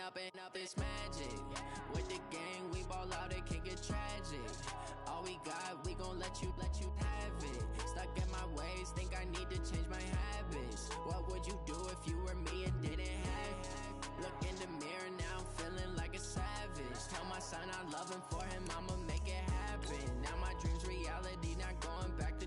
up this magic. With the gang, we ball out, it can get tragic. All we got, we gon' let you have it. Stuck in my ways, think I need to change my habits. What would you do if you were me and didn't have it? Look in the mirror, now I'm feeling like a savage. Tell my son I love him, for him I'ma make it happen. Now my dream's reality, not going back to.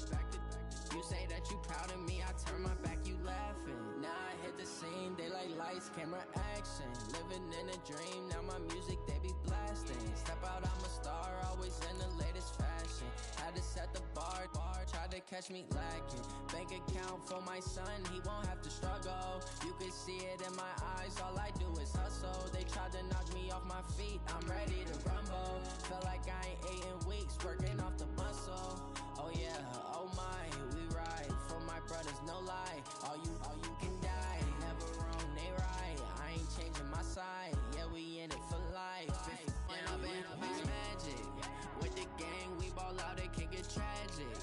You say that you proud of me, I turn my back, you laughing. Now I hit the scene, daylight lights, camera action. Living in a dream, now my music they be blasting. Step out, I'm a star, always in the latest fashion. Had to set the bar, tried to catch me lacking. Bank account for my son, he won't have to struggle. You can see it in my eyes, all I do is hustle. They tried to knock me off my feet, I'm ready to rumble. Felt like I ain't ate in weeks, working off the muscle. Oh yeah, oh my, we ride for my brothers, no lie. All you can die, never wrong, they right. I ain't changing my side, yeah, we in it for life. It's magic. With the gang, we ball out, it can get tragic.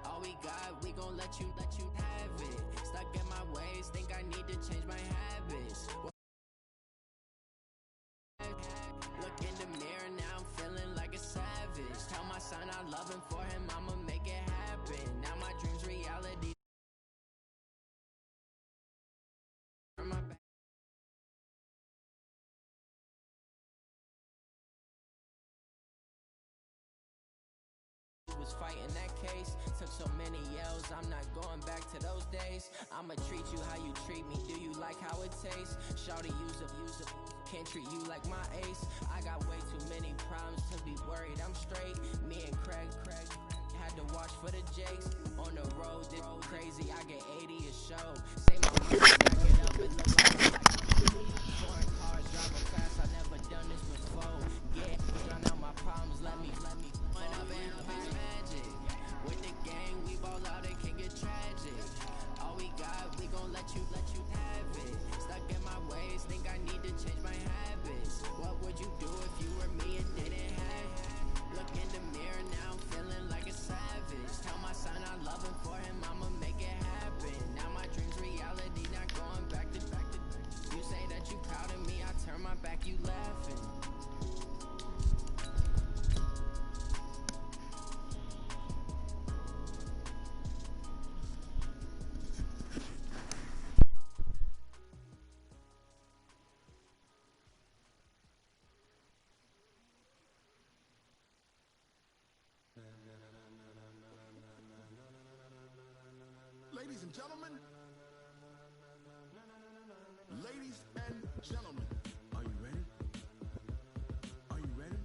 All we got, we gon' let you have it. Stuck in my ways, think I need to change my habits. Look in the mirror, now I'm feeling like a savage. Tell my son I love him, for him I'ma make it happen. Now my dream's reality. Turn my back. Was fighting that case, took so many yells, I'm not going back to those days. I'ma treat you how you treat me, do you like how it tastes? Shawty, use up, can't treat you like my ace. I got way too many problems to be worried, I'm straight. Me and Craig had to watch for the Jakes. On the road, did crazy, I get 80 a show. Say my money, I get up and look like foreign cars, driving fast, I never done this before. Yeah, drown out my problems, let me run up and it's magic. With the gang, we ball out, it can get tragic. All we got, we gon' let you have it. Stuck in my ways, think I need to change my habits. What would you do if you were me and didn't have it? Look in the mirror, now I'm feeling like a savage. Tell my son I love him, for him I'ma make it happen. Now my dream's reality, not going back to. You say that you proud of me, I turn my back, you laughing. Ladies and gentlemen, are you ready? Are you ready?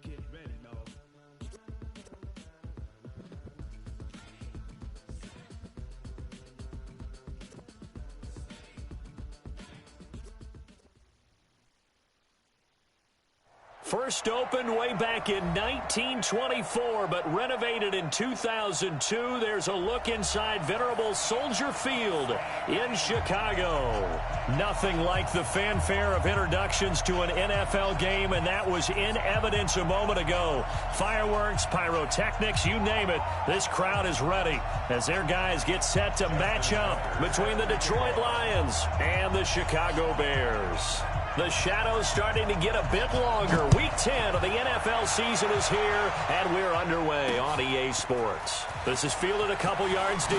Get ready, dog. First opened way back in 1924, but renovated in 2002. There's a look inside venerable Soldier Field in Chicago. Nothing like the fanfare of introductions to an NFL game, and that was in evidence a moment ago. Fireworks, pyrotechnics, you name it. This crowd is ready as their guys get set to match up between the Detroit Lions and the Chicago Bears. The shadow's starting to get a bit longer. Week 10 of the NFL season is here, and we're underway on EA Sports. This is fielded a couple yards deep.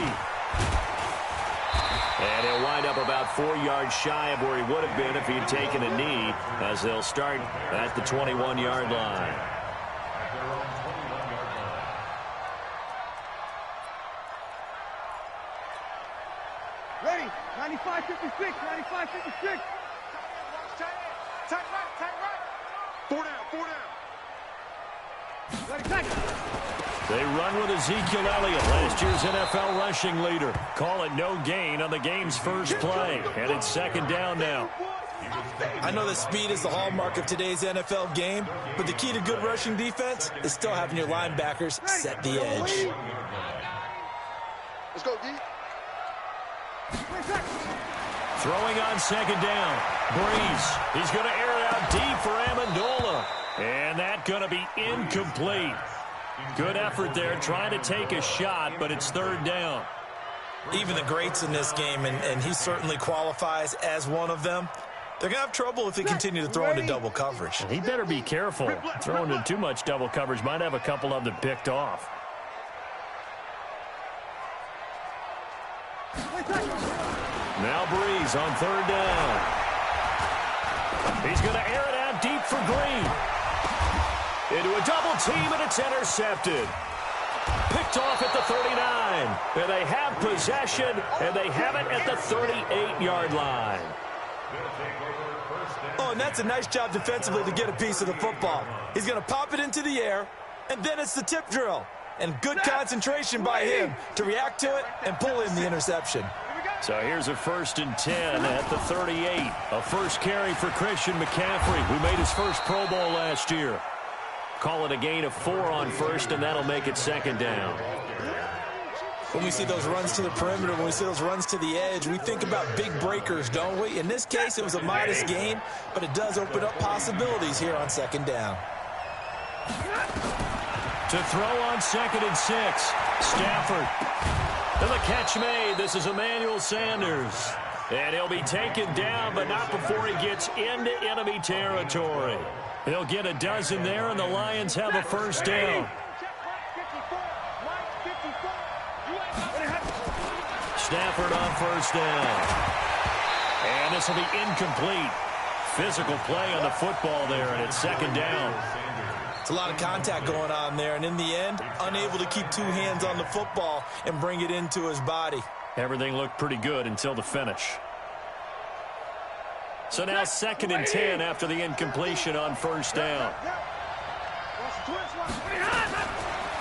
And he'll wind up about 4 yards shy of where he would have been if he'd taken a knee, as they'll start at the 21-yard line. Ready, 95-56, 95-56. Tight right. 4 down. Ready, tight. They run with Ezekiel Elliott, last year's NFL rushing leader. Call it no gain on the game's first play, and it's second down now. I know that speed is the hallmark of today's NFL game, but the key to good rushing defense is still having your linebackers set the edge. Let's go, D. Throwing on second down. Breeze. He's going to air it out deep for Amendola. And that's going to be incomplete. Good effort there trying to take a shot, but it's third down. Even the greats in this game, and he certainly qualifies as one of them, They're going to have trouble if they continue to throw into double coverage. He better be careful. Throwing into too much double coverage might have a couple of them picked off. Now Breeze on third down. He's going to air it out deep for Green. Into a double team, and it's intercepted. Picked off at the 39. And they have possession, and they have it at the 38-yard line. Oh, and that's a nice job defensively to get a piece of the football. He's going to pop it into the air, and then it's the tip drill. And good concentration by him to react to it and pull in the interception. So here's a 1st and 10 at the 38. A first carry for Christian McCaffrey, who made his first Pro Bowl last year. Call it a gain of 4 on first, and that'll make it 2nd down. When we see those runs to the perimeter, when we see those runs to the edge, we think about big breakers, don't we? In this case, it was a modest gain, but it does open up possibilities here on 2nd down. To throw on 2nd and 6. Stafford. And the catch made. This is Emmanuel Sanders. And he'll be taken down, but not before he gets into enemy territory. He'll get a dozen there, and the Lions have a 1st down. Stafford on 1st down. And this will be incomplete. Physical play on the football there, and it's 2nd down. It's a lot of contact going on there, and in the end, unable to keep 2 hands on the football and bring it into his body. Everything looked pretty good until the finish. So now 2nd and 10 after the incompletion on 1st down.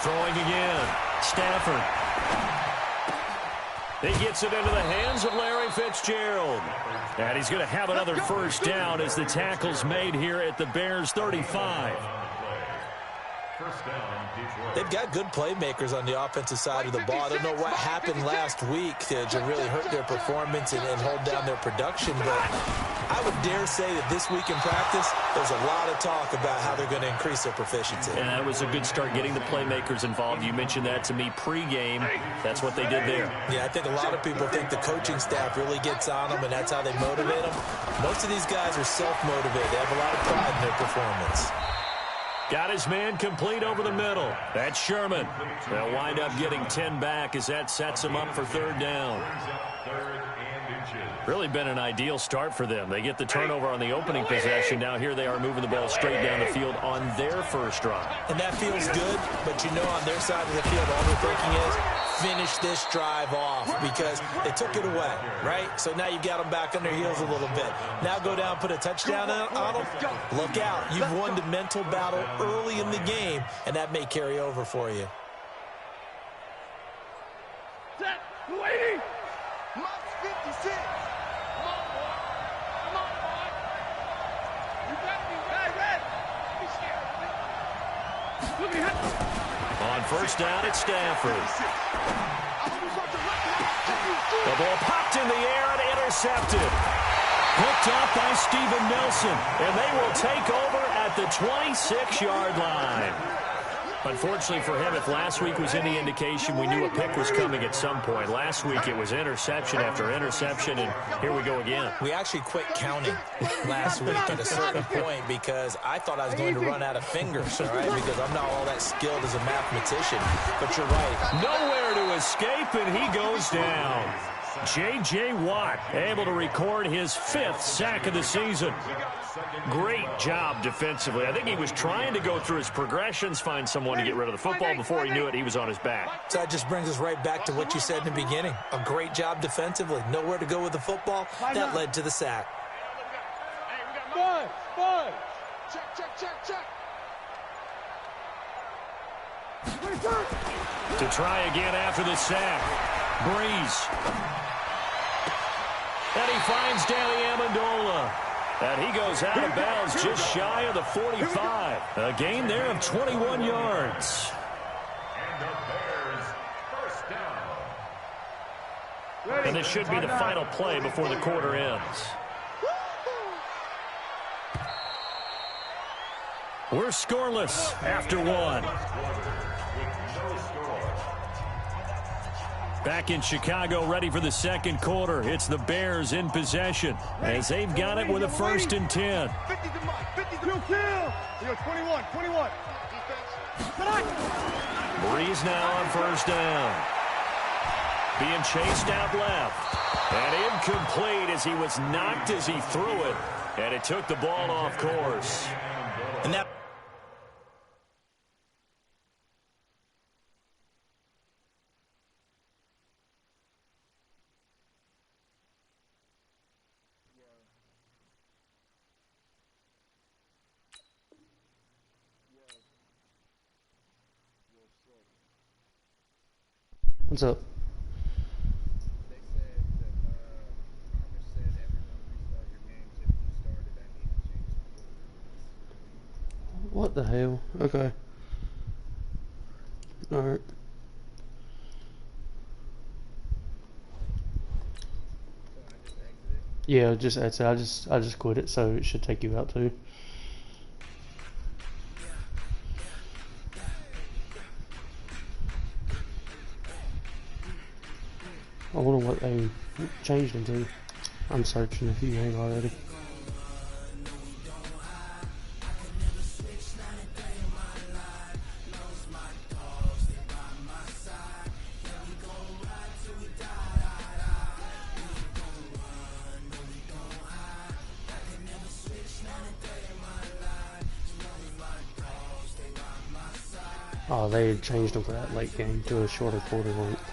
Throwing again. Stafford. He gets it into the hands of Larry Fitzgerald. And he's going to have another 1st down as the tackle's made here at the Bears' 35. They've got good playmakers on the offensive side of the ball. I don't know what happened last week to really hurt their performance and hold down their production, but I would dare say that this week in practice, there's a lot of talk about how they're going to increase their proficiency. And that was a good start getting the playmakers involved. You mentioned that to me pregame. That's what they did there. Yeah, I think a lot of people think the coaching staff really gets on them, and that's how they motivate them. Most of these guys are self-motivated. They have a lot of pride in their performance. Got his man complete over the middle. That's Sherman. They'll wind up getting 10 back as that sets him up for 3rd down. Really been an ideal start for them. They get the turnover on the opening possession. Now here they are moving the ball straight down the field on their 1st drive. And that feels good, but you know on their side of the field all they're thinking is finish this drive off because they took it away, right? So now you've got them back on their heels a little bit. Now go down, put a touchdown on them. Look out. You've won the mental battle early in the game, and that may carry over for you. Set, 280. Mark 56. On 1st down, it's Stafford. The ball popped in the air and intercepted. Picked up by Steven Nelson, and they will take over at the 26-yard line. Unfortunately for him, if last week was any indication, we knew a pick was coming at some point. Last week it was interception after interception, and here we go again. We actually quit counting last week at a certain point because I thought I was going to run out of fingers, all right, because I'm not all that skilled as a mathematician. But you're right. Nowhere to escape, and he goes down. J.J. Watt able to record his 5th sack of the season. Great job defensively. I think he was trying to go through his progressions, find someone to get rid of the football. Before he knew it, he was on his back. So that just brings us right back to what you said in the beginning. A great job defensively. Nowhere to go with the football. That led to the sack. One. Check. To try again after the sack. Breeze. And he finds Danny Amendola. And he goes out of bounds just shy of the 45. A gain there of 21 yards. And this should be the final play before the quarter ends. We're scoreless after 1. Back in Chicago, ready for the second quarter. It's the Bears in possession as they've got it with a 1st and 10. 50 to Mike. 50 to kill. 21. Breeze now on 1st down. Being chased out left. And incomplete as he was knocked as he threw it. And it took the ball off course. And that What's up? They said that Thomas said everyone restart your games if you started. I need to change the rules. What the hell? Okay. Alright. So I just exited. Yeah, just that's it. I just quit it, so it should take you out too. I wonder what they changed them to. I'm searching if you ain't already. Oh, they had changed them for that late game to a shorter quarter length.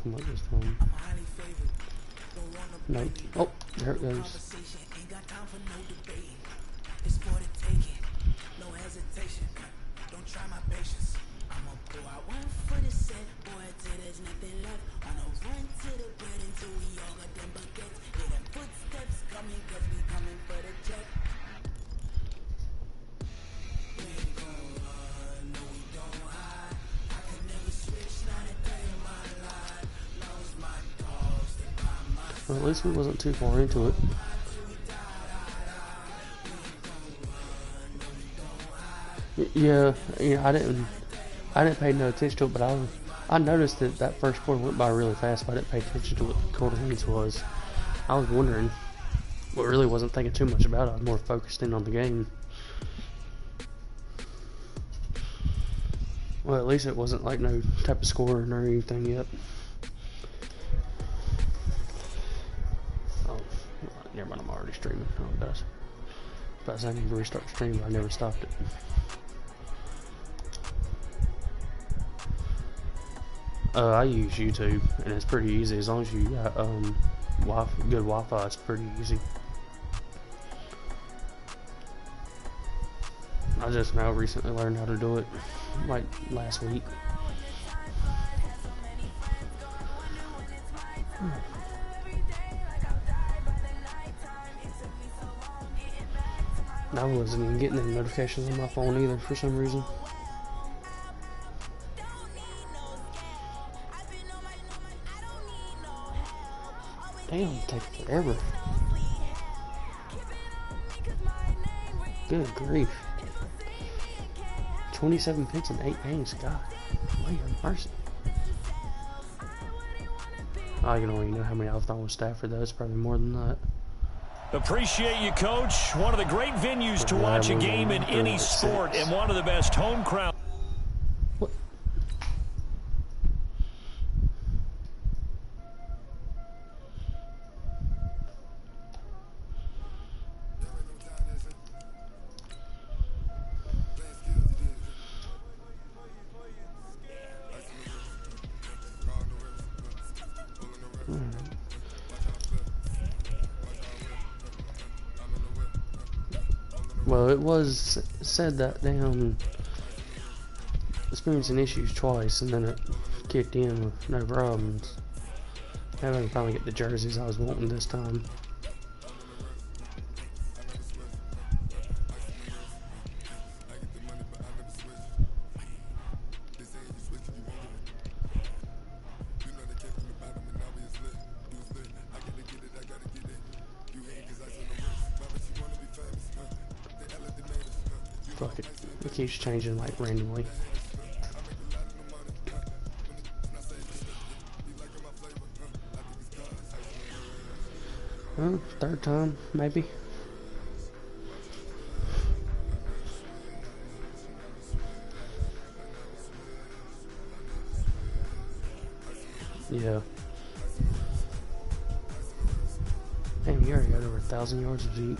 Come up this time. No. Oh, there it goes. Well, at least we wasn't too far into it. Yeah, I didn't pay no attention to it, but I noticed that first quarter went by really fast, but I didn't pay attention to what the quarter length was. I was wondering, but really wasn't thinking too much about it. I was more focused in on the game. Well, at least it wasn't like no type of scoring or anything yet. Never mind, I'm already streaming. Oh, gosh. But I need to restart the stream, but I never stopped it. I use YouTube, and it's pretty easy. As long as you got good Wi-Fi, it's pretty easy. I just now recently learned how to do it, like last week. I wasn't even getting any notifications on my phone either for some reason. Damn, it takes forever. Good grief. 27 picks in 8 games. God, Lord have mercy. I don't even know how many I've thrown with Stafford, though. It's probably more than that. Appreciate you, Coach. One of the great venues to watch a game in any sport and one of the best home crowds. What? Well, it was said that damn experiencing issues twice, and then it kicked in with no problems. Now I can finally get the jerseys I was wanting this time. Fuck it. It keeps changing like randomly. Third time, maybe. Yeah. Damn, you already got over 1,000 yards of Zeke.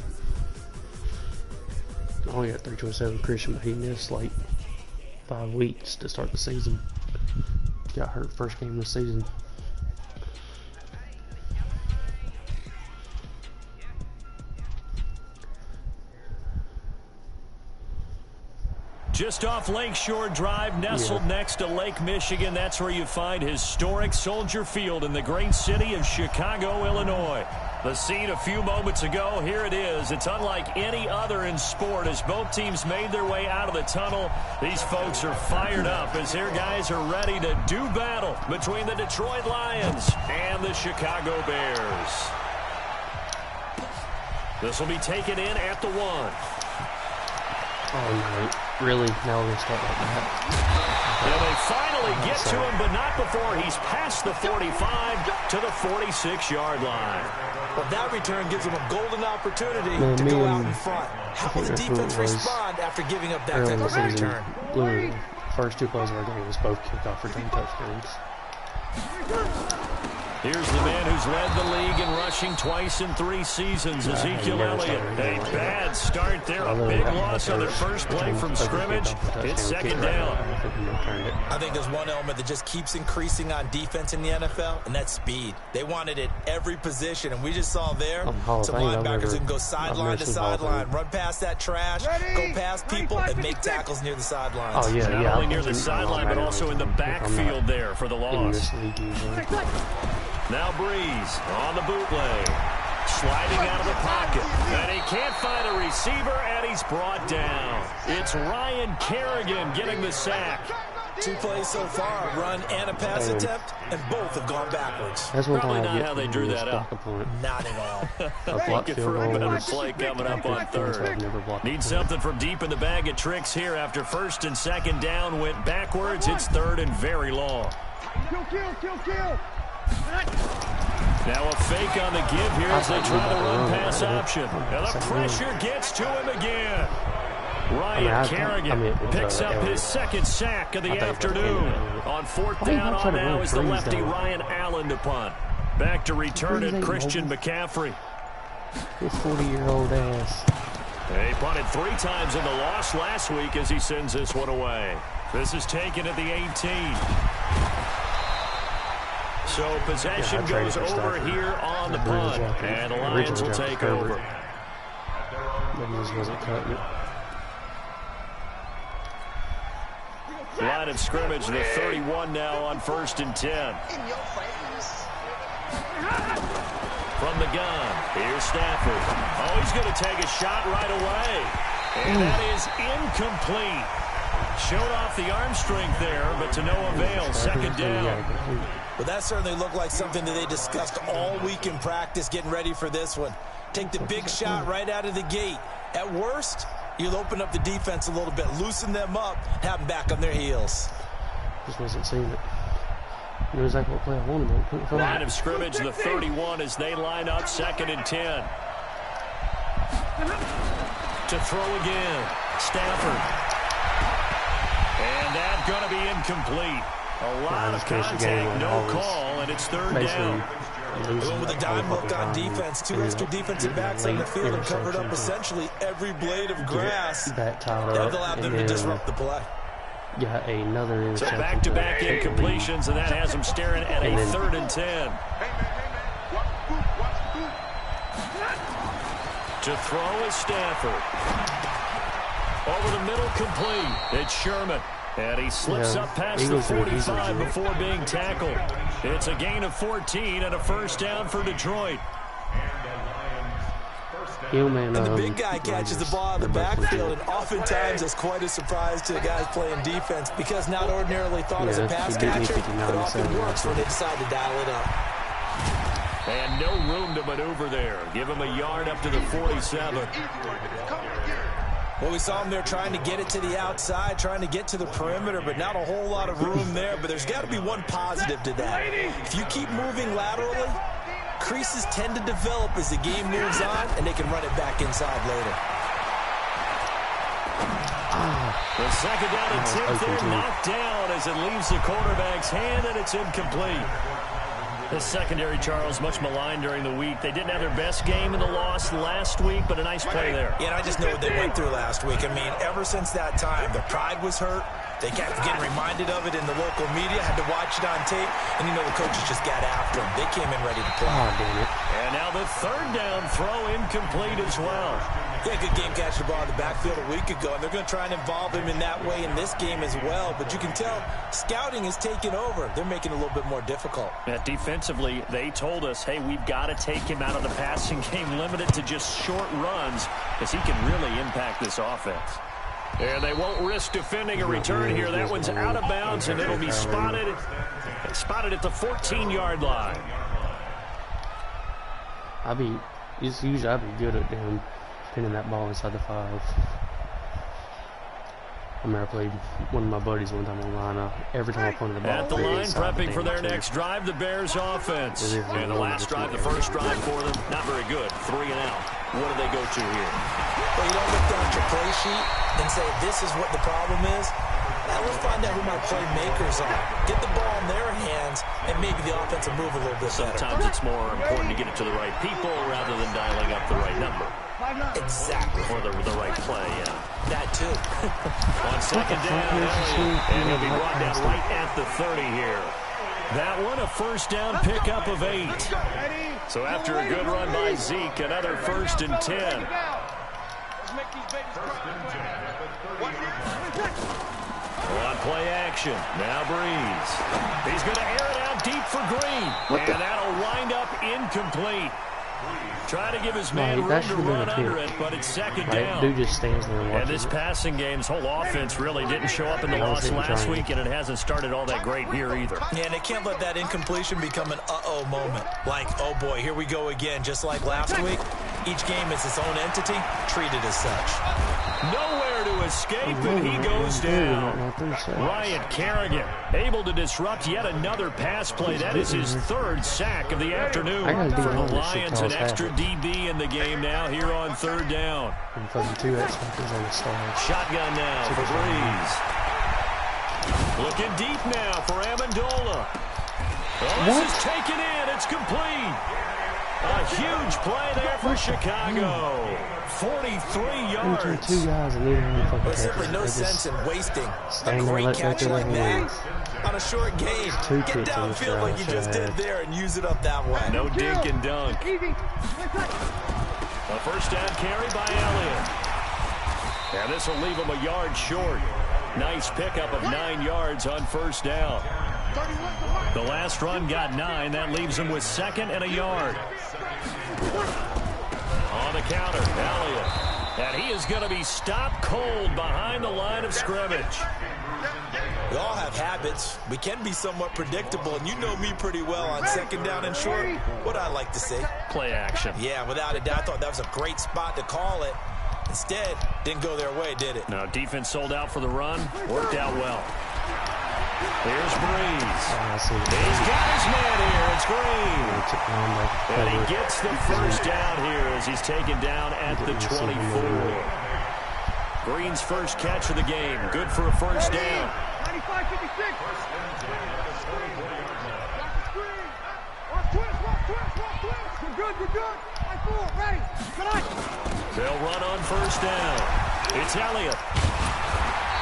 I only got 327 Christian, but he missed like 5 weeks to start the season. Got hurt first game of the season. Just off Lakeshore Drive, nestled next to Lake Michigan. That's where you find historic Soldier Field in the great city of Chicago, Illinois. The scene a few moments ago, here it is. It's unlike any other in sport as both teams made their way out of the tunnel. These folks are fired up as their guys are ready to do battle between the Detroit Lions and the Chicago Bears. This will be taken in at the 1. Oh no, really? Now we're going to start like that? And they finally get to him, but not before he's past the 45 to the 46-yard line. Well, that return gives them a golden opportunity to go out in front. How will the defense respond after giving up that type of return? Literally, first 2 plays of our game was both kickoff return touchdowns. Here's the man who's led the league in rushing twice in 3 seasons, Ezekiel Elliott. A bad start there, a big loss on their first play from scrimmage. It's second down. I think there's one element that just keeps increasing on defense in the NFL, and that's speed. They want it at every position, and we just saw there some linebackers who can go sideline to sideline, run past that trash, go past people, and make tackles near the sidelines. Oh, yeah, not only near the sideline, but also in the backfield there for the loss. Now Breeze on the bootleg, sliding out of the pocket, and he can't find a receiver, and he's brought down. It's Ryan Kerrigan getting the sack. 2 plays so far, a run and a pass attempt, and both have gone backwards. That's one Probably thing not how they drew that up. Not at all. Looking for a better play coming up on third. Need something from deep in the bag of tricks here after first and second down went backwards. It's third and very long. Kill. Now a fake on the give here as they try the run-pass option. And the pressure gets to him again. Ryan Kerrigan picks up his second sack of the afternoon. On fourth down on now is the lefty Ryan Allen to punt. Back to return it, Christian McCaffrey. His 40-year-old ass. He punted 3 times in the loss last week as he sends this one away. This is taken at the 18. So possession goes over here on the punt, and the Lions will take over. Line of scrimmage, the 31 now on 1st and 10. From the gun, here's Stafford. Oh, he's going to take a shot right away. And that is incomplete. Showed off the arm strength there, but to no avail. Second down. Well, that certainly looked like something that they discussed all week in practice getting ready for this one. Take the big shot right out of the gate. At worst, you'll open up the defense a little bit, loosen them up, have them back on their heels. Just wasn't seeing it. Knew exactly what play I wanted. Line of scrimmage, the 31 as they line up 2nd and 10. To throw again, Stafford. And that's going to be incomplete. A lot of contact, no call, and it's 3rd down. With a dime look on defense, 2 extra defensive backs on the field and covered up essentially every blade of grass. That allowed them to disrupt the play. Got another so back-to-back incompletions, and that has them staring at a 3rd and 10. To throw is Stafford. Over the middle, complete. It's Sherman. And he slips up past the 45 before being tackled. It's a gain of 14 and a 1st down for Detroit. And the big guy catches the ball in the backfield, and oftentimes it's quite a surprise to the guys playing defense because not ordinarily thought as a pass catcher, it often works when they decide to dial it up. And no room to maneuver there. Give him a yard up to the 47. Well, we saw him there trying to get it to the outside, trying to get to the perimeter, but not a whole lot of room there. But there's got to be one positive to that. If you keep moving laterally, creases tend to develop as the game moves on, and they can run it back inside later. The second down attempt there knocked down as it leaves the quarterback's hand, and it's incomplete. The secondary, Charles, much maligned during the week. They didn't have their best game in the loss last week, but a nice play there. Yeah, and I just know what they went through last week. I mean, ever since that time, their pride was hurt. They kept getting reminded of it in the local media, had to watch it on tape, and you know the coaches just got after them. They came in ready to play. Oh, damn it. And now the third down throw incomplete as well. Yeah, good game catching the ball in the backfield a week ago, and they're going to try and involve him in that way in this game as well. But you can tell scouting is taking over. They're making it a little bit more difficult. Yeah, defensively, they told us, hey, we've got to take him out of the passing game, limited to just short runs, because he can really impact this offense. And they won't risk defending a return here. That one's out of bounds, and it'll be spotted at the 14-yard line. Usually I'd be good at pinning that ball inside the 5. I remember I played one of my buddies one time online. Every time I pointed the ball at the line, prepping for their next drive, the Bears offense. And the last drive, the first drive for them, not very good. 3 and out. What do they go to here? Well, you don't look down at your play sheet and say, this is what the problem is. Now let's find out who my playmakers are. Get the ball in their hands, and maybe the offense will move a little bit better. Sometimes it's more important to get it to the right people rather than dialing up the right number. Exactly. Or the right play, yeah. That too. On second down, and he'll be brought down right at the 30 here. That one, a first down pickup of 8. So after a good run by Zeke, another 1st and 10. On play action, now Breeze. He's going to air it out deep for Green. And that'll wind up incomplete. Trying to give his man room to run under it, but it's second down. Dude just stands there and watches this passing game's whole offense really didn't show up in the loss last week, and it hasn't started all that great here either. Yeah, and they can't let that incompletion become an uh-oh moment. Like, oh boy, here we go again. Just like last week, each game is its own entity, treated as such. Nowhere to escape, and he goes down. Ryan Kerrigan able to disrupt yet another pass play. That is his 3rd sack of the afternoon. For the Lions, an extra DB in the game now here on 3rd down. Shotgun now for Breeze. Looking deep now for Amendola. Oh, this is taken in. It's complete. A huge play there for Chicago. 43 yards. There's simply no sense in wasting a great catch like that on a short game. Get downfield like you just did there and use it up that way. No dink and dunk. A first down carry by Elliott. And this will leave him a yard short. Nice pickup of 9 yards on first down. The last run got 9. That leaves him with 2nd and a yard. On the counter, Elliott. And he is going to be stopped cold behind the line of scrimmage. We all have habits. We can be somewhat predictable, and you know me pretty well on 2nd down and short. What I like to see. Play action. Yeah, without a doubt. I thought that was a great spot to call it. Instead, didn't go their way, did it? No, defense sold out for the run. Worked out well. Here's Breeze. He's got his man here. It's Green. And he gets the first down here as he's taken down at the 24. Green's first catch of the game. Good for a first down. 95-56. You're good. Ready. They'll run on first down. It's Elliott.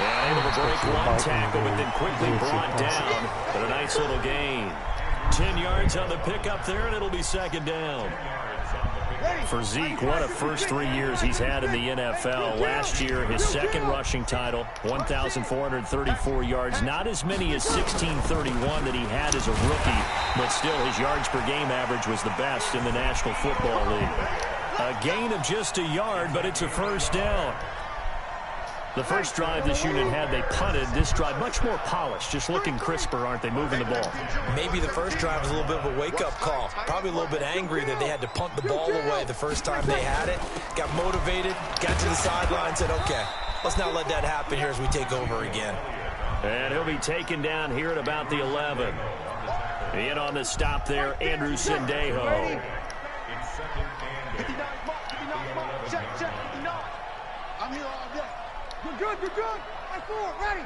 And able to break one tackle, but then quickly brought down. But a nice little gain. 10 yards on the pickup there, and it'll be 2nd down. For Zeke, what a first 3 years he's had in the NFL. Last year, his 2nd rushing title, 1,434 yards. Not as many as 1,631 that he had as a rookie, but still his yards per game average was the best in the National Football League. A gain of just a yard, but it's a first down. The first drive this unit had, they punted. This drive, much more polished, just looking crisper, aren't they, moving the ball? Maybe the first drive was a little bit of a wake-up call. Probably a little bit angry that they had to punt the ball away the first time they had it. Got motivated, got to the sideline, said, okay, let's not let that happen here as we take over again. And he'll be taken down here at about the 11. In on the stop there, Andrew Sendejo. I'm here all day. You're good, you're good. I'm forward, ready.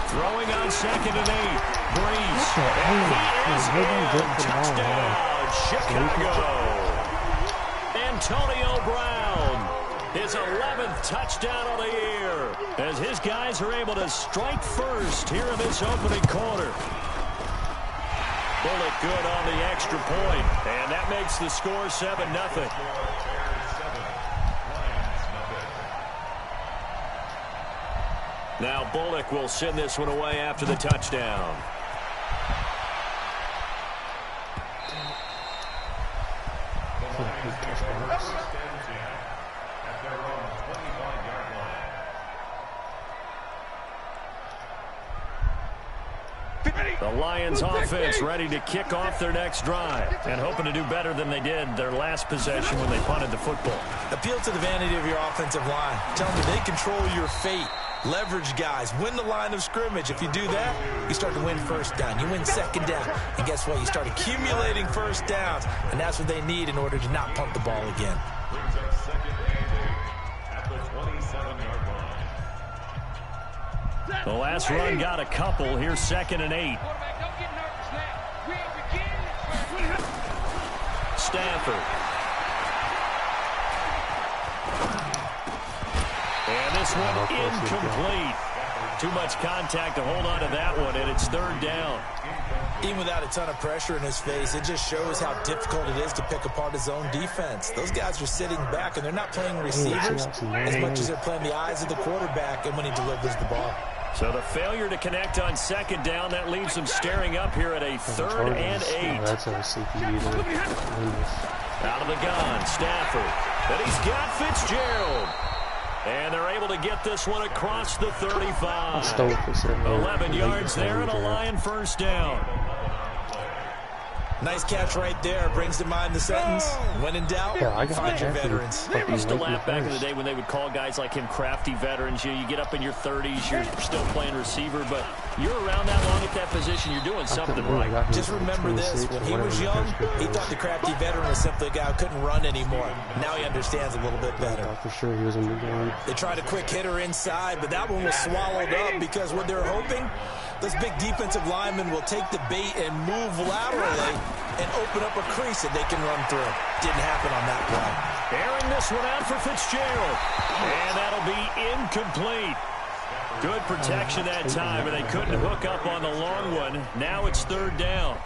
Throwing on 2nd and 8. Breeze. And he is in. Touchdown, Chicago. Antonio Brown, his 11th touchdown of the year, as his guys are able to strike first here in this opening quarter. Bullock good on the extra point, and that makes the score 7-0. Now Bullock will send this one away after the touchdown. The Lions offense ready to kick off their next drive and hoping to do better than they did their last possession when they punted the football. Appeal to the vanity of your offensive line. Tell them they control your fate. Leverage guys. Win the line of scrimmage. If you do that, you start to win first down. You win second down. And guess what? You start accumulating first downs. And that's what they need in order to not punt the ball again. The last run got a couple. Here's 2nd and 8. Stafford. And this one incomplete. Too much contact to hold on to that one, and it's 3rd down. Even without a ton of pressure in his face, it just shows how difficult it is to pick apart his own defense. Those guys are sitting back, and they're not playing receivers as much as they're playing the eyes of the quarterback and when he delivers the ball. So the failure to connect on 2nd down, that leaves them staring up here at a 3rd and 8. That's a CPU. Out of the gun, Stafford. And he's got Fitzgerald. And they're able to get this one across the 35. 11 yards there and a Lion first down. Nice catch right there. Brings to mind the sentence, when in doubt, find your veterans. I used to laugh back in the day when they would call guys like him crafty veterans. You get up in your 30s, you're still playing receiver, but you're around that long at that position, you're doing something right. Just remember this, when he was young, he thought the crafty veteran was simply a guy who couldn't run anymore. Now he understands a little bit better. For sure he was in the game. They tried a quick hitter inside, but that one was swallowed up because what they're hoping, those big defensive linemen will take the bait and move laterally and open up a crease that they can run through. Didn't happen on that play. Airing this one out for Fitzgerald. And that'll be incomplete. Good protection that time, and they couldn't hook up on the long one. Now it's 3rd down.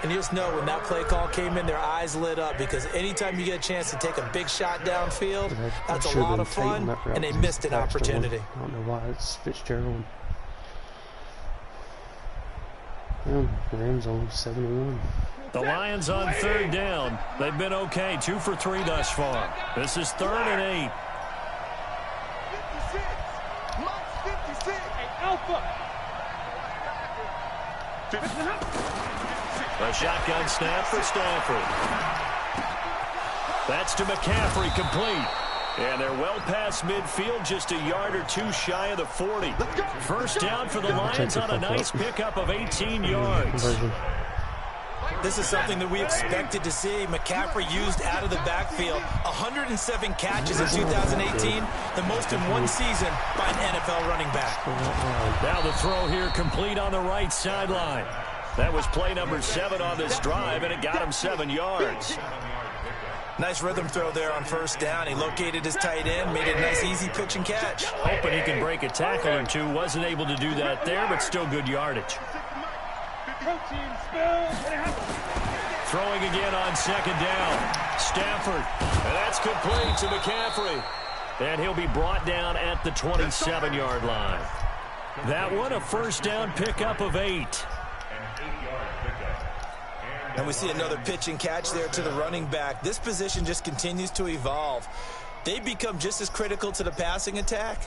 And you just know when that play call came in, their eyes lit up because anytime you get a chance to take a big shot downfield, that's a lot of fun, and they missed an opportunity. I don't know why it's Fitzgerald. Yeah, the end zone 71. The Lions on 3rd down. They've been okay, 2 for 3 thus far. This is 3rd and 8. 56. Alpha. A shotgun snap for Stafford. That's to McCaffrey, complete. And they're well past midfield, just a yard or two shy of the 40. First down for the Lions on a nice pickup of 18 yards. This is something that we expected to see. McCaffrey used out of the backfield. 107 catches in 2018, the most in one season by an NFL running back. Now the throw here complete on the right sideline. That was play number 7 on this drive, and it got him 7 yards. Nice rhythm throw there on first down. He located his tight end, made it a nice easy pitch and catch. Hoping he can break a tackle or two. Wasn't able to do that there, but still good yardage. Throwing again on 2nd down. Stafford, and that's complete to McCaffrey. And he'll be brought down at the 27-yard line. That one, a first down pickup of 8. And we see another pitch and catch there to the running back. This position just continues to evolve. they become just as critical to the passing attack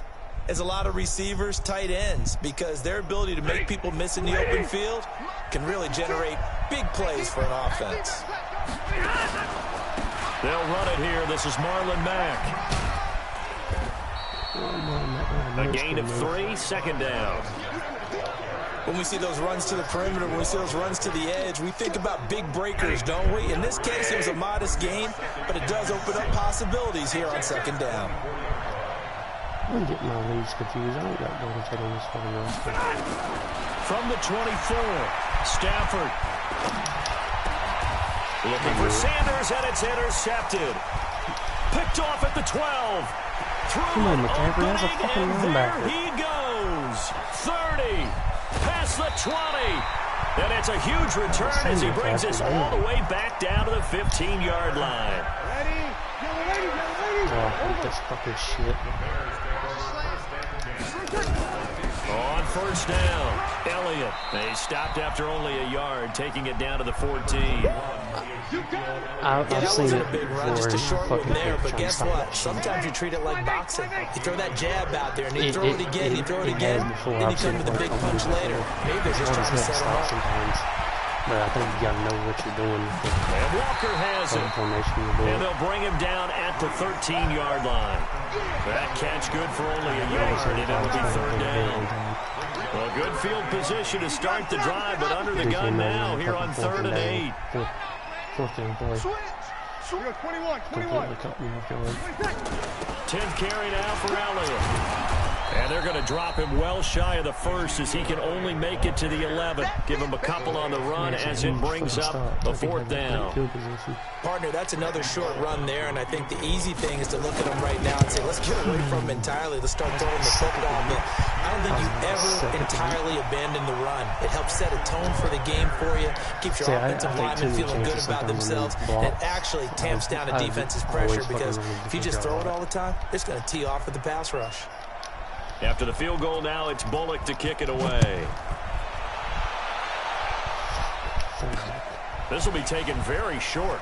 as a lot of receivers, tight ends, because their ability to make people miss in the open field can really generate big plays for an offense. They'll run it here. This is Marlon Mack. A gain of 3, second down. When we see those runs to the perimeter, when we see those runs to the edge, we think about big breakers, don't we? In this case, it was a modest gain, but it does open up possibilities here on second down. I'm getting my leads confused. I don't got Golden Tate on this fucking roster. From the 24, Stafford. Looking for Sanders, and it's intercepted. Picked off at the 12. Come on, McCaffrey, that's a fucking linebacker. There he goes. 30. Past the 20. And it's a huge return as he brings us all the way back down to the 15-yard line. Oh, I hate this fucking shit. On first down, Elliott. They stopped after only a yard, taking it down to the 14. I've seen it a big run, just a short one there, but guess what? Sometimes you treat it like boxing. You throw that jab out there, and you throw it again, you throw it again, then you come with a big punch later. Maybe they're just trying to settle up. Sometimes. But I think you got to know what you're doing. And Walker has him. And they'll bring him down at the 13-yard line. That catch good for only a yard, and it'll be third down. Well, good field position to start the drive, but under the gun now here on 3rd and 8. Fourth down play. 21. 10th carry now for Elliott. And they're going to drop him well shy of the first as he can only make it to the 11. Give him a couple on the run as it brings up the 4th down. Partner, that's another short run there, and I think the easy thing is to look at him right now and say, let's get away from him entirely. Let's start throwing the football. But I don't think you ever entirely abandon the run. It helps set a tone for the game for you, keeps your offensive linemen feeling good about themselves, and it actually tamps down a defense's pressure because if you just throw it all the time, it's going to tee off with the pass rush. After the field goal now, it's Bullock to kick it away. This will be taken very short.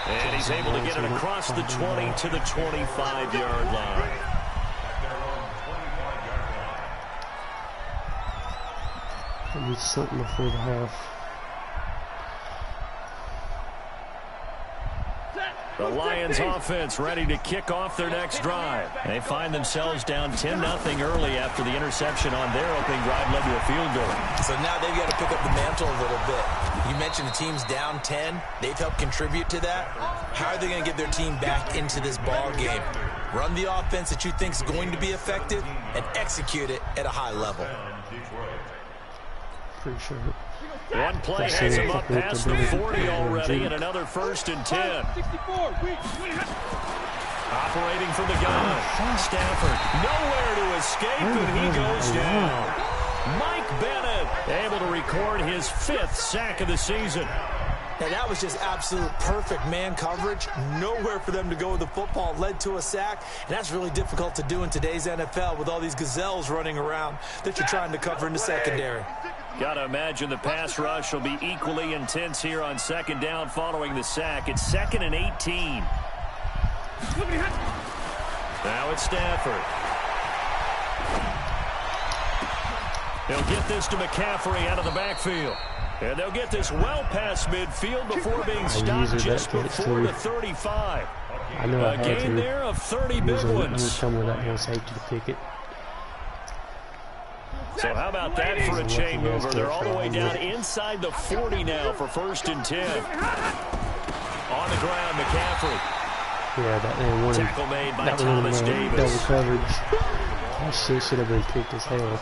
And he's able to get it across the 20 to the 25-yard line. I need something before the half. The Lions offense ready to kick off their next drive. They find themselves down 10-0 early after the interception on their opening drive led to a field goal. So now they've got to pick up the mantle a little bit. You mentioned the team's down 10. They've helped contribute to that. How are they going to get their team back into this ball game? Run the offense that you think is going to be effective and execute it at a high level. Pretty sure. One play has him up past the 40 already, and another 1st and 10. Operating from the gun. Stafford nowhere to escape, and he goes down. Mike Bennett able to record his 5th sack of the season. Now, that was just absolute perfect man coverage. Nowhere for them to go with the football. Led to a sack, and that's really difficult to do in today's NFL with all these gazelles running around that you're trying to cover in the secondary. Got to imagine the pass rush will be equally intense here on 2nd down following the sack. It's 2nd and 18. Now it's Stafford. They'll get this to McCaffrey out of the backfield. And they'll get this well past midfield before being stopped just before the 35. I know a gain there of 30 big ones. Come with that one safety to pick it. So how about that for a chain mover? They're all the way down inside the 40 now for 1st and 10. On the ground, McCaffrey. Yeah, that one. Tackle made by Thomas Davis. Double coverage. That shit should have been kicked as hell.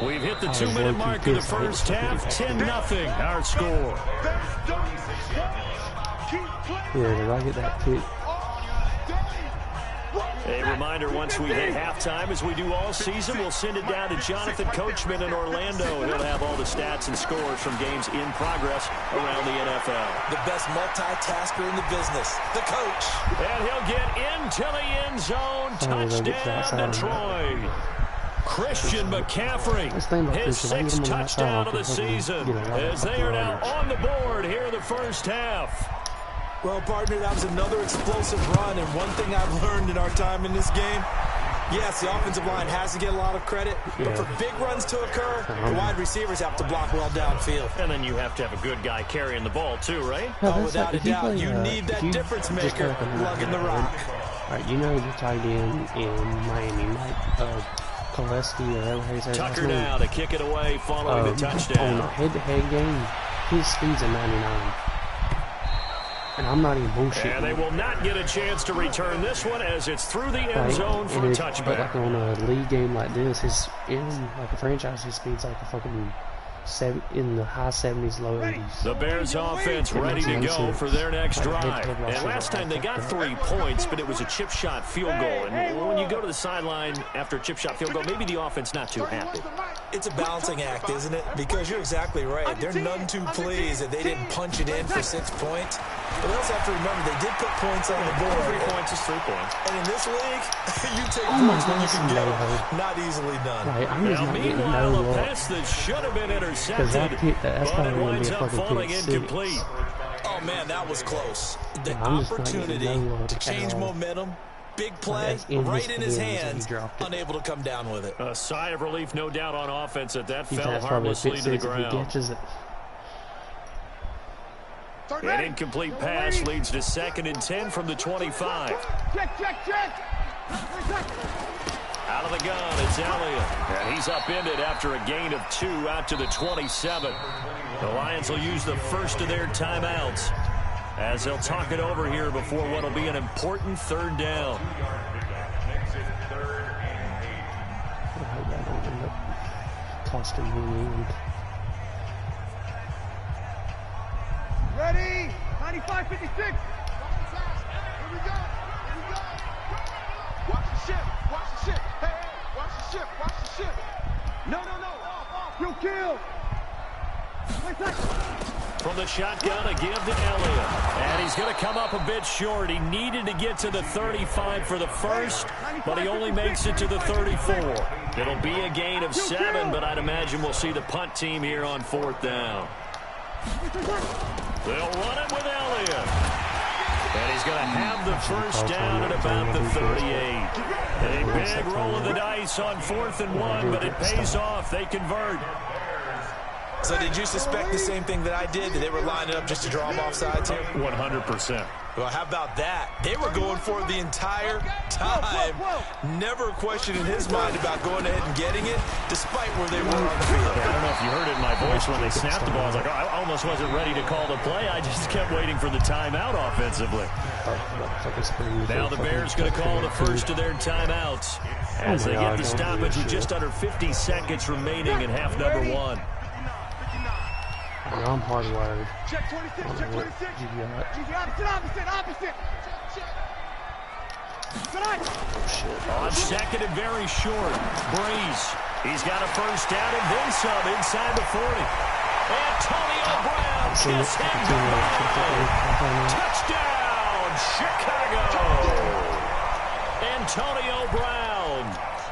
We've hit the 2-minute mark of the first half. 10-0 our score. Yeah, did I get that kick? A reminder, once we hit halftime, as we do all season, we'll send it down to Jonathan Coachman in Orlando. He'll have all the stats and scores from games in progress around the NFL. The best multitasker in the business, the coach. And he'll get into the end zone. Touchdown, Detroit. Christian McCaffrey, his 6th touchdown of the season, as they are now on the board here in the first half. Well, partner, that was another explosive run, and one thing I've learned in our time in this game, yes, the offensive line has to get a lot of credit, but for big runs to occur, the wide receivers have to block well downfield. And then you have to have a good guy carrying the ball, too, right? Oh, without a doubt. You need that difference maker lugging the rock. Right, you know the tight end in Miami, Mike Koleski or whatever his name is. Tucker now to kick it away following the touchdown. On a head-to-head game, his speed's a 99. And I'm not even bullshitting. And they will not get a chance to return this one as it's through the end zone for a touchback. But like on a league game like this, in like a franchise, his speed's like a fucking in the high 70s, low 80s. The Bears offense ready to go for their next drive. And last time they got 3 points, but it was a chip shot field goal. And when you go to the sideline after a chip shot field goal, maybe the offense not too happy. It's a balancing act, isn't it? Because you're exactly right. They're none too pleased that they didn't punch it in for 6 points. But we also have to remember they did put points on the board. 3 points is 3 points. And in this league, you take points when you can get them. Not easily done. Right, I'm just now, not getting meanwhile, no a luck. pass that should have been intercepted, That's but it probably winds going up to be a falling fucking incomplete. Oh, man, that was close. The I'm just not opportunity getting no luck to at change all. momentum, big play, That's in right his in his hands, and hands, he dropped it. unable to come down with it. A sigh of relief, no doubt, on offense that He fell has probably a harmlessly pick to the six if he ground. catches it. An incomplete pass leads to 2nd and 10 from the 25. Check. Out of the gun, it's Elliott. And he's upended after a gain of 2 out to the 27. The Lions will use the first of their timeouts as they'll talk it over here before what will be an important 3rd down. I hope that don't end up costing him. Ready? 95-56. Here we go. Watch the ship. Hey, watch the ship. No. You kill. From the shotgun, a give to Elliott. And he's going to come up a bit short. He needed to get to the 35 for the first, but he only makes it to the 34. It'll be a gain of 7, but I'd imagine we'll see the punt team here on 4th down. They'll run it with Elliott. And he's going to have the first down at about the 38. A big roll of the dice on 4th and 1, but it pays off. They convert. So did you suspect the same thing that I did, that they were lining up just to draw them off sides here? 100%. Well, how about that? They were going for it the entire time. Never questioned in his mind about going ahead and getting it, despite where they were on the field. I don't know if you heard it in my voice when they snapped the ball. I was like, oh, I almost wasn't ready to call the play. I just kept waiting for the timeout offensively. Now the Bears going to call the first of their timeouts as they get the stoppage with just under 50 seconds remaining in half number 1. I'm hardwired. Check 26. Opposite. On 2nd and very short, Breeze. He's got a first down and then some inside the 40. Antonio Brown just hit the ball. Touchdown, Chicago. Antonio Brown.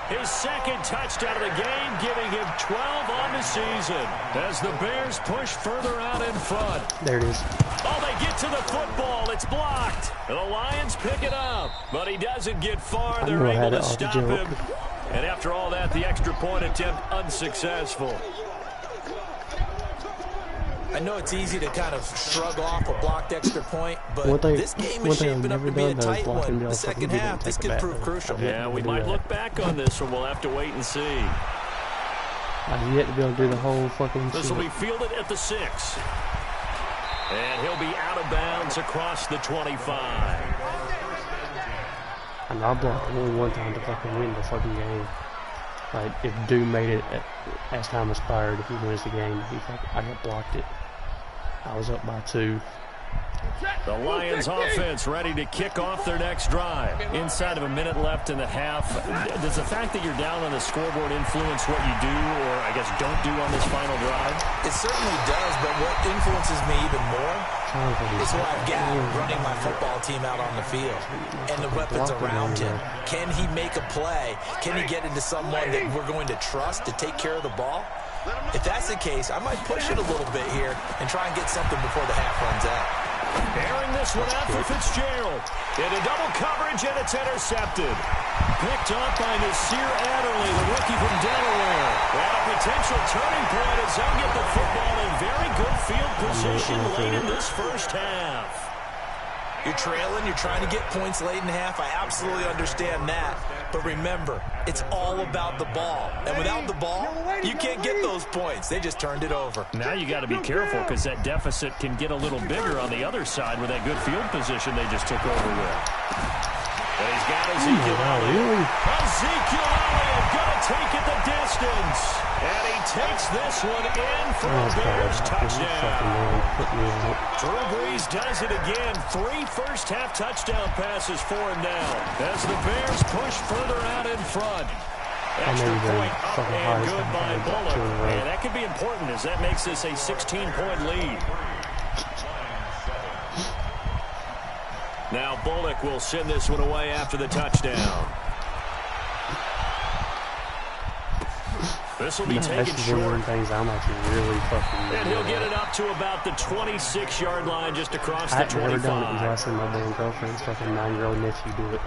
His 2nd touchdown of the game, giving him 12 on the season as the Bears push further out in front. There it is. Oh, they get to the football. It's blocked. The Lions pick it up, but he doesn't get far. They're able to stop him. And after all that, the extra point attempt unsuccessful. I know it's easy to kind of shrug off a blocked extra point, but this game is shaping up to be a tight one. The second half, this could prove crucial. Yeah, we might look back on this one. We'll have to wait and see. I've yet to be able to do the whole fucking This will be fielded at the 6. And he'll be out of bounds across the 25. And I blocked only one time to fucking win the fucking game. Like, if Doom made it as time expired, if he wins the game, I got blocked it. I was up by 2. The Lions offense ready to kick off their next drive. Inside of a minute left in the half, does the fact that you're down on the scoreboard influence what you do, or I guess don't do on this final drive? It certainly does, but what influences me even more is who I've got running my football team out on the field and the weapons around him. Can he make a play? Can he get into someone that we're going to trust to take care of the ball? If that's the case, I might push it a little bit here and try and get something before the half runs out. Airing this one out for Fitzgerald. Into double coverage, and it's intercepted. Picked off by Nasir Adderley, the rookie from Delaware. And a potential turning point as they get the football in very good field position late in this first half. You're trailing, you're trying to get points late in half. I absolutely understand that. But remember, it's all about the ball. And without the ball, you can't get those points. They just turned it over. Now you got to be careful because that deficit can get a little bigger on the other side with that good field position they just took over with. And he's got Ezekiel Elliott. Ezekiel Elliott going to take it the distance. And he takes this one in for a Bears touchdown. Drew Brees does it again. 3 first-half touchdown passes for him now as the Bears push further out in front. Extra point up and good by Bullock. And that could be important as that makes this a 16-point lead. Now Bullock will send this one away after the touchdown. This will be taken short. Things I'm actually really fucking. And he'll get it up to about the 26-yard line just across the 25. I've never done it until I seen my damn girlfriend's fucking 9-year-old nephew do it.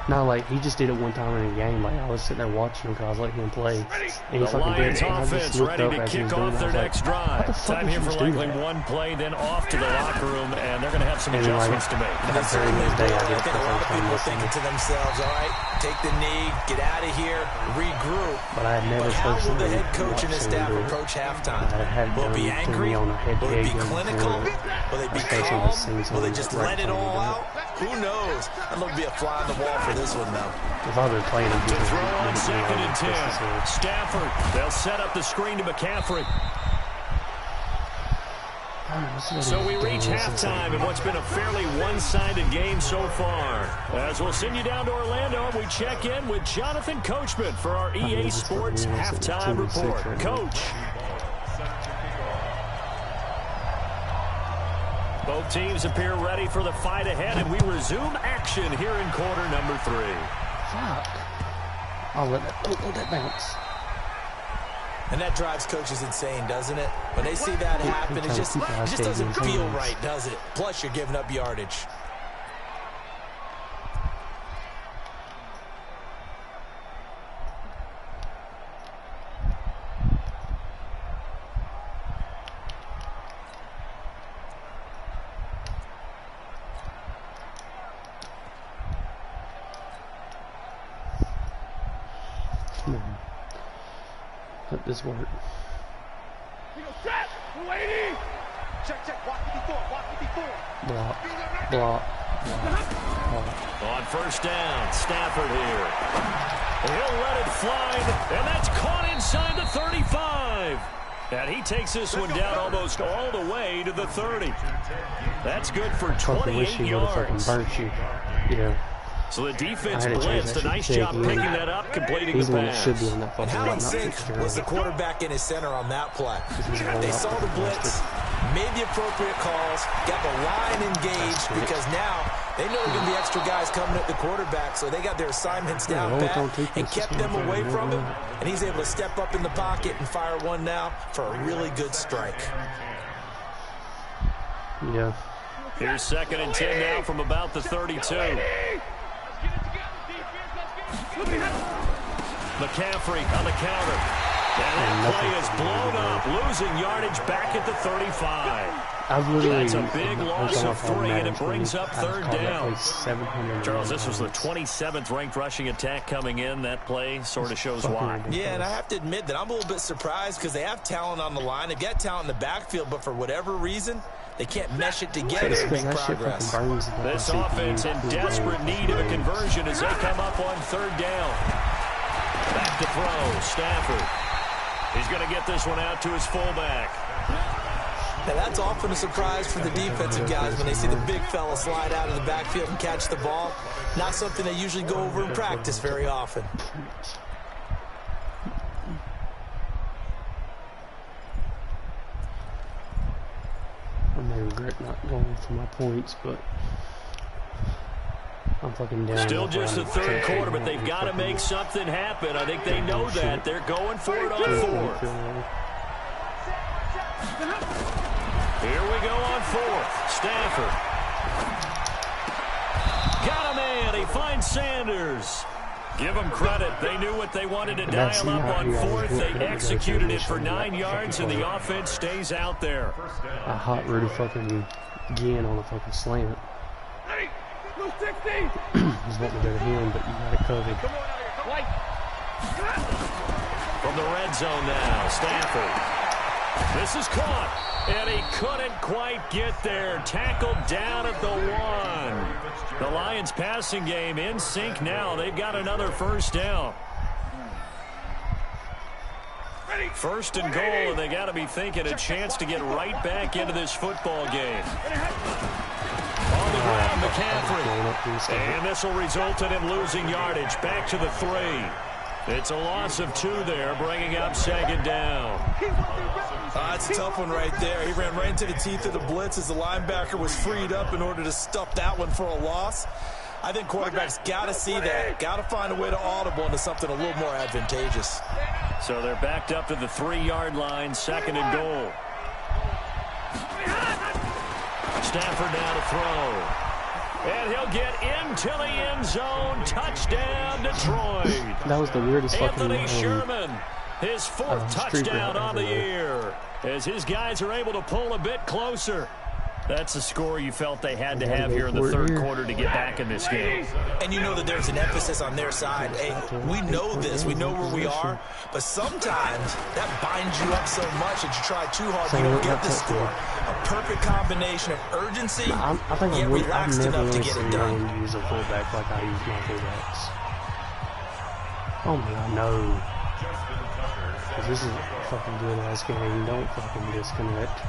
Not like he just did it one time in a game. Like I was sitting there watching him because I was letting him play. And he the Lions offense ready to kick off their next drive. Time here for likely one play, then off to the locker room, and they're going to have some adjustments to make. I think a lot of people are thinking to themselves, all right, take the knee, get out of here, regroup. But I had never how will the head coach and his staff approach halftime? Will it be angry? Will it be clinical? Will they be calm? Will they just let it all out? Who knows? I'd love to be a fly on the wall for this one, though. If I were playing him, to throw on 2nd and 10. Stafford. They'll set up the screen to McCaffrey. So we reach halftime in what's been a fairly one-sided game so far. As we'll send you down to Orlando, and we check in with Jonathan Coachman for our EA Sports Halftime Report. Coach. Both teams appear ready for the fight ahead, and we resume action here in quarter number 3. Fuck. I'll let that bounce. And that drives coaches insane, doesn't it? When they see that happen, it just doesn't feel right, does it? Plus, you're giving up yardage. Let this work. Block. On first down, Stafford here. He'll let it fly, and that's caught inside the 35. And he takes this one down almost all the way to the 30. That's good for 28 yards. Yeah. So the defense blitzed. A nice job picking that up, completing the pass. And how in sync was the quarterback in his center on that play? They saw the blitz, made the appropriate calls, got the line engaged because now they know there are going to be extra guys coming at the quarterback, so they got their assignments down pat and kept them away from him. And he's able to step up in the pocket and fire one now for a really good strike. Yeah. Here's 2nd and 10 now from about the 32. McCaffrey on the counter. And that play is blown up, losing yardage back at the 35. That's a big loss of 3, and it brings up 3rd down. Charles, this was the 27th ranked rushing attack coming in. That play sort of shows why. Yeah, and I have to admit that I'm a little bit surprised because they have talent on the line. They've got talent in the backfield, but for whatever reason, they can't mesh it together and make progress. This offense in desperate need of a conversion as they come up on 3rd down. Back to throw, Stafford. He's going to get this one out to his fullback. Now that's often a surprise for the defensive guys when they see the big fella slide out of the backfield and catch the ball. Not something they usually go over in practice very often. I may regret not going for my points, but I'm fucking down. Still just the 3rd quarter, but they've got to make something happen. I think they know that. They're going for it on 4th. Here we go on fourth. Stafford. Got a man. He finds Sanders. Give them credit. They knew what they wanted to dial up on fourth. They executed it for 9 yards, and the offense stays out there. I hot Rudy fucking again on a fucking slant. He's wanting to go to him, but you got it covered. From the red zone now, Stafford. This is caught, and he couldn't quite get there. Tackled down at the 1. The Lions passing game in sync now. They've got another first down. First and goal, and they got to be thinking a chance to get right back into this football game. On the ground, McCaffrey. And this will result in him losing yardage. Back to the 3. It's a loss of 2 there, bringing up second down. It's a tough one right there. He ran right into the teeth of the blitz as the linebacker was freed up in order to stuff that one for a loss. I think quarterbacks got to see that. Got to find a way to audible into something a little more advantageous. So they're backed up to the 3-yard line, second and goal. Stafford now to throw. And he'll get into the end zone. Touchdown, Detroit. That was the weirdest fucking Anthony Sherman, his 4th touchdown on the year. As his guys are able to pull a bit closer. That's the score you felt they had to have here in the third quarter to get back in this game. And you know that there's an emphasis on their side. Hey, we know this. We know where we are. But sometimes that binds you up so much that you try too hard, you don't get the score. A perfect combination of urgency, yet relaxed enough to get it done. Use a fullback like I use my fullbacks. Oh man, no. Because this is a fucking good ass game. Don't fucking disconnect.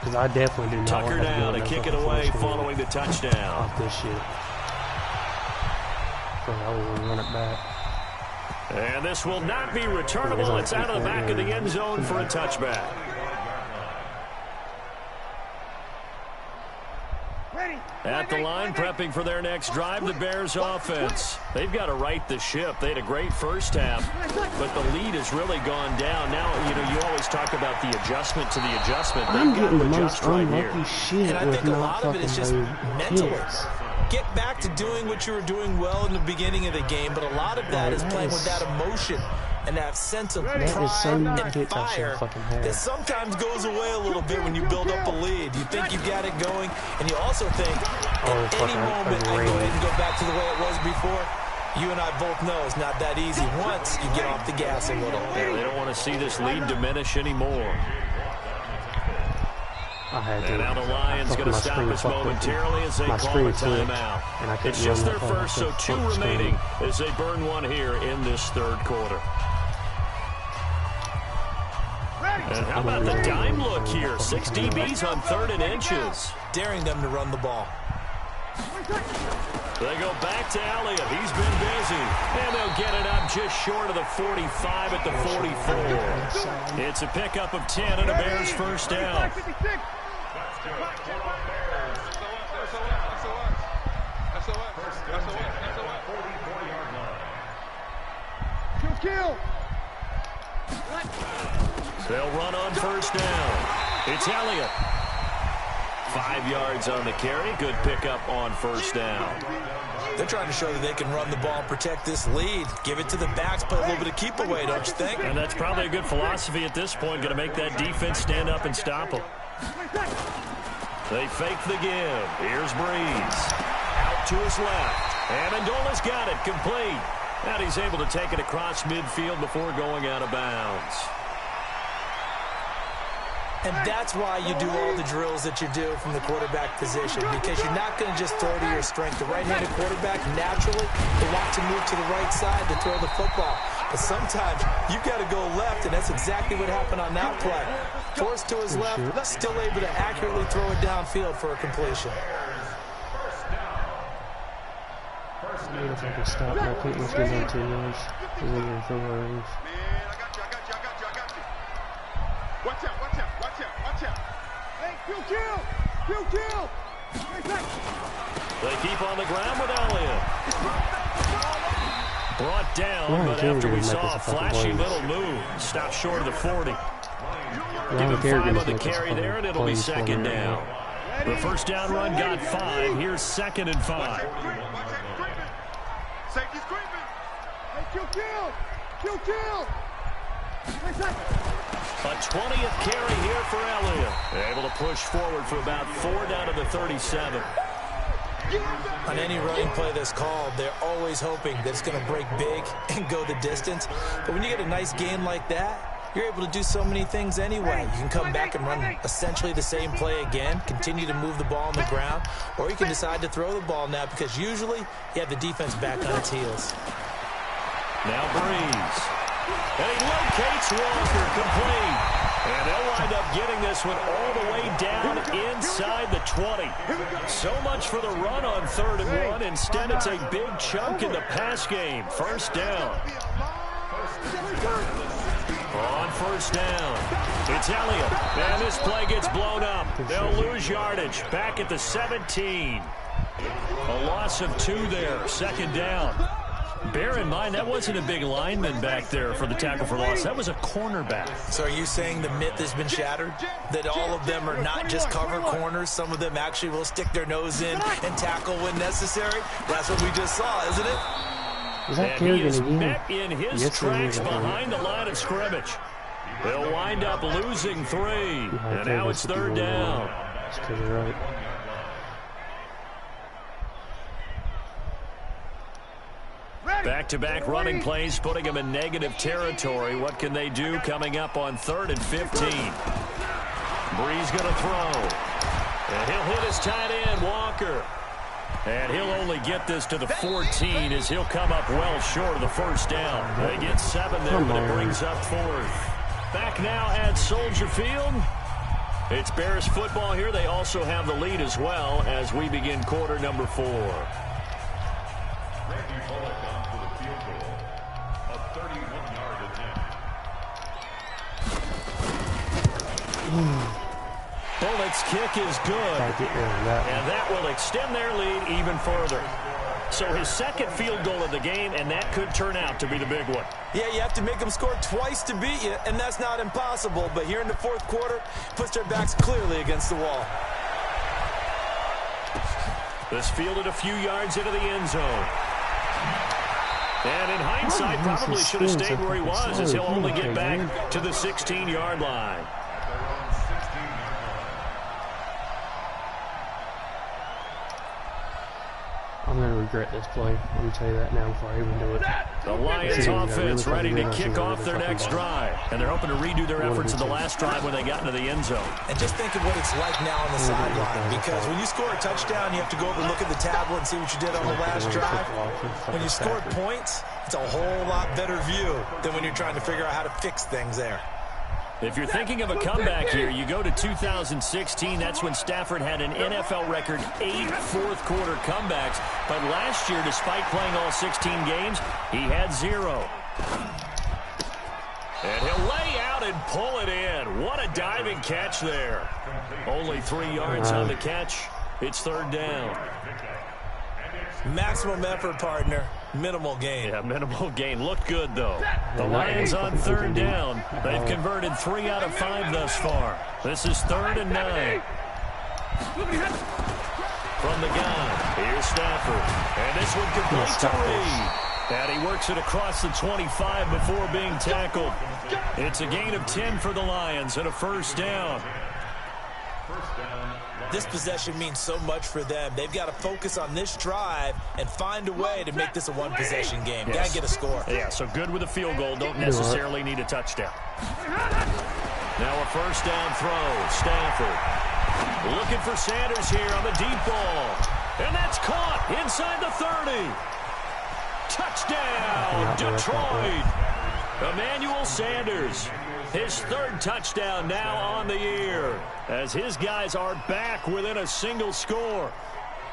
Because I definitely do not Tucker down to kick it away following the touchdown. Off this shit. So I will run it back. And this will not be returnable. It's out of the back of the end zone for a touchback. At the line, prepping for their next drive, the Bears offense. They've got to right the ship. They had a great first half, but the lead has really gone down. Now, you always talk about the adjustment to the adjustment. I'm getting the most unlucky shit and I with think a not lot of it is just fucking mental. hits. Get back to doing what you were doing well in the beginning of the game, but a lot of that is playing with that emotion and that sense of pride and fire that sometimes goes away a little bit when you build up a lead. You think you've got it going, and you also think at any moment I go ahead and go back to the way it was before. You and I both know it's not that easy once you get off the gas a little. Yeah, they don't want to see this lead diminish anymore. And now the Lions going to stop us momentarily as they call a timeout. It's just their first, so 2 remaining as they burn one here in this third quarter. And how about the dime look here? 6 DBs on 3rd and inches. Daring them to run the ball. They go back to Elliott. He's been busy. And they'll get it up just short of the 45 at the 44. It's a pickup of 10 and a Bears first down. They'll run on first down. It's Elliott. 5 yards on the carry. Good pickup on first down. They're trying to show that they can run the ball and protect this lead. Give it to the backs, play a little bit of keep away, don't you think? And that's probably a good philosophy at this point. Going to make that defense stand up and stop them. They fake the give. Here's Breeze. Out to his left. And Amendola's got it. Complete. And he's able to take it across midfield before going out of bounds. And that's why you do all the drills that you do from the quarterback position, because you're not going to just throw to your strength. The right-handed quarterback, naturally, they want to move to the right side to throw the football. But sometimes you've got to go left, and that's exactly what happened on that play. Forced to his left, still able to accurately throw it downfield for a completion. If I can stop my quick, let's get on 2 yards. Because they're going to throw our range. Watch out, watch out, watch out, watch out. Hey, kill. They keep on the ground with Elliott. Brought down, but after we saw a flashy little move, stopped short of the 40. Give him Kerrigan 5 on the is making carry some there, and it'll be plays for second me. down. The first down run got 5. Here's 2nd and 5. Safety's creeping. Hey, kill. A 20th carry here for Elliott. Able to push forward for about 4 down to the 37. On any running play that's called, they're always hoping that it's going to break big and go the distance. But when you get a nice gain like that, you're able to do so many things anyway. You can come back and run essentially the same play again, continue to move the ball on the ground, or you can decide to throw the ball now because usually you have the defense back on its heels. Now Breeze. And he locates Walker, complete. And they'll wind up getting this one all the way down inside the 20. So much for the run on 3rd and 1. Instead, it's a big chunk in the pass game. First down. On first down, it's Elliott. And this play gets blown up. They'll lose yardage. Back at the 17. A loss of 2 there. 2nd down. Bear in mind, that wasn't a big lineman back there for the tackle for loss. That was a cornerback. So are you saying the myth has been shattered? That all of them are not just cover corners? Some of them actually will stick their nose in and tackle when necessary? That's what we just saw, isn't it? Is that And he Kerrigan is again? met in his Yes, tracks it is, I think. behind the line of scrimmage. They'll wind up losing 3. And now it's 3rd down. That's to the right. Back-to-back running plays, putting him in negative territory. What can they do coming up on 3rd and 15? Breeze going to throw. And he'll hit his tight end, Walker. And he'll only get this to the 14 as he'll come up well short of the first down. They get 7 there, but it brings up 4th. Back now at Soldier Field. It's Bears football here. They also have the lead as well as we begin quarter number 4. Bullett's kick is good, and that will extend their lead even further. So his 2nd field goal of the game, and that could turn out to be the big one. Yeah, you have to make them score twice to beat you, and that's not impossible. But here in the 4th quarter, puts their backs clearly against the wall. This fielded a few yards into the end zone. And in hindsight, probably should have stayed where he was, as he'll only get back to the 16-yard line. I'm going to regret this play. Let me tell you that now before I even do it. The Lions offense ready to kick off their next drive. And they're hoping to redo their efforts in the last drive when they got into the end zone. And just think of what it's like now on the sideline. Because when you score a touchdown, you have to go over and look at the tablet and see what you did on the last drive. When you scored points, it's a whole lot better view than when you're trying to figure out how to fix things there. If you're thinking of a comeback here, you go to 2016. That's when Stafford had an NFL record 8 fourth-quarter comebacks. But last year, despite playing all 16 games, he had 0. And he'll lay out and pull it in. What a diving catch there. Only 3 yards on the catch. It's 3rd down. Maximum effort, partner. Minimal gain. Yeah, minimal gain. Looked good, though. The Lions on 3rd down. They've converted 3 out of 5 thus far. This is 3rd and 9. From the gun, here's Stafford. And this one complete to Reed. And he works it across the 25 before being tackled. It's a gain of 10 for the Lions and a 1st down. This possession means so much for them. They've got to focus on this drive and find a way to make this a one-possession game. Got to get a score. Yeah, so good with a field goal. Don't necessarily need a touchdown. Now a 1st down throw. Stafford looking for Sanders here on the deep ball. And that's caught inside the 30. Touchdown, Detroit. Emmanuel Sanders. His 3rd touchdown now on the year as his guys are back within a single score.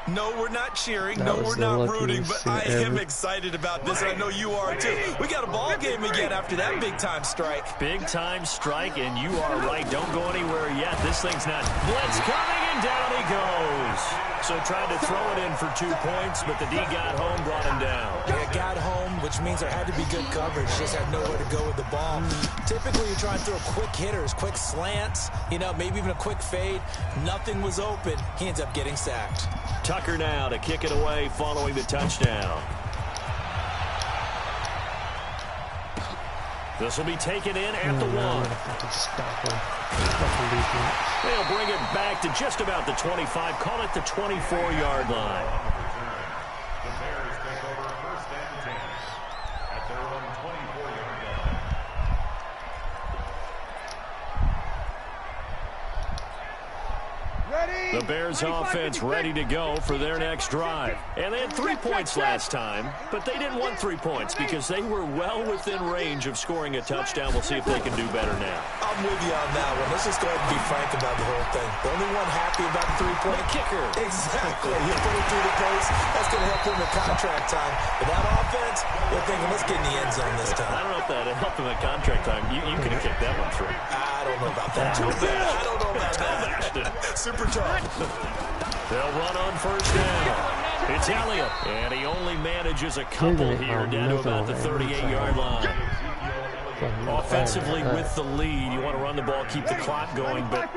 No, we're not cheering. That No, was we're the not rooting. luckiest But I shit am ever. excited about this. And I know you are, too. We got a ball game again after that big-time strike. Big-time strike, and you are right. Don't go anywhere yet. This thing's not. Blitz coming, and down he goes. So tried to throw it in for 2 points, but the D got home, brought him down. Yeah, got home, which means there had to be good coverage. Just had nowhere to go with the ball. Typically, you try and throw quick hitters, quick slants, maybe even a quick fade. Nothing was open. He ends up getting sacked. Tucker now to kick it away following the touchdown. This will be taken in at the 1. They'll bring it back to just about the 25. Call it the 24-yard line. The Bears take over first and 10 at their own 24-yard line. Ready? The Bears offense ready to go for their next drive. And they had 3 points last time, but they didn't want 3 points because they were well within range of scoring a touchdown. We'll see if they can do better now. I'm with you on that one. Let's just go ahead and be frank about the whole thing. The only one happy about the three-point kicker. Exactly. You put it through the post. That's going to help him in contract time. But that offense, they're thinking, let's get in the end zone this time. I don't know if that helped him in contract time. You could have kicked that one through. I don't know about that. I don't know about that. Super tough. They'll run on first down. It's Elliott, and he only manages a couple here down to about the 38-yard line. Offensively with the lead, you want to run the ball, keep the clock going, but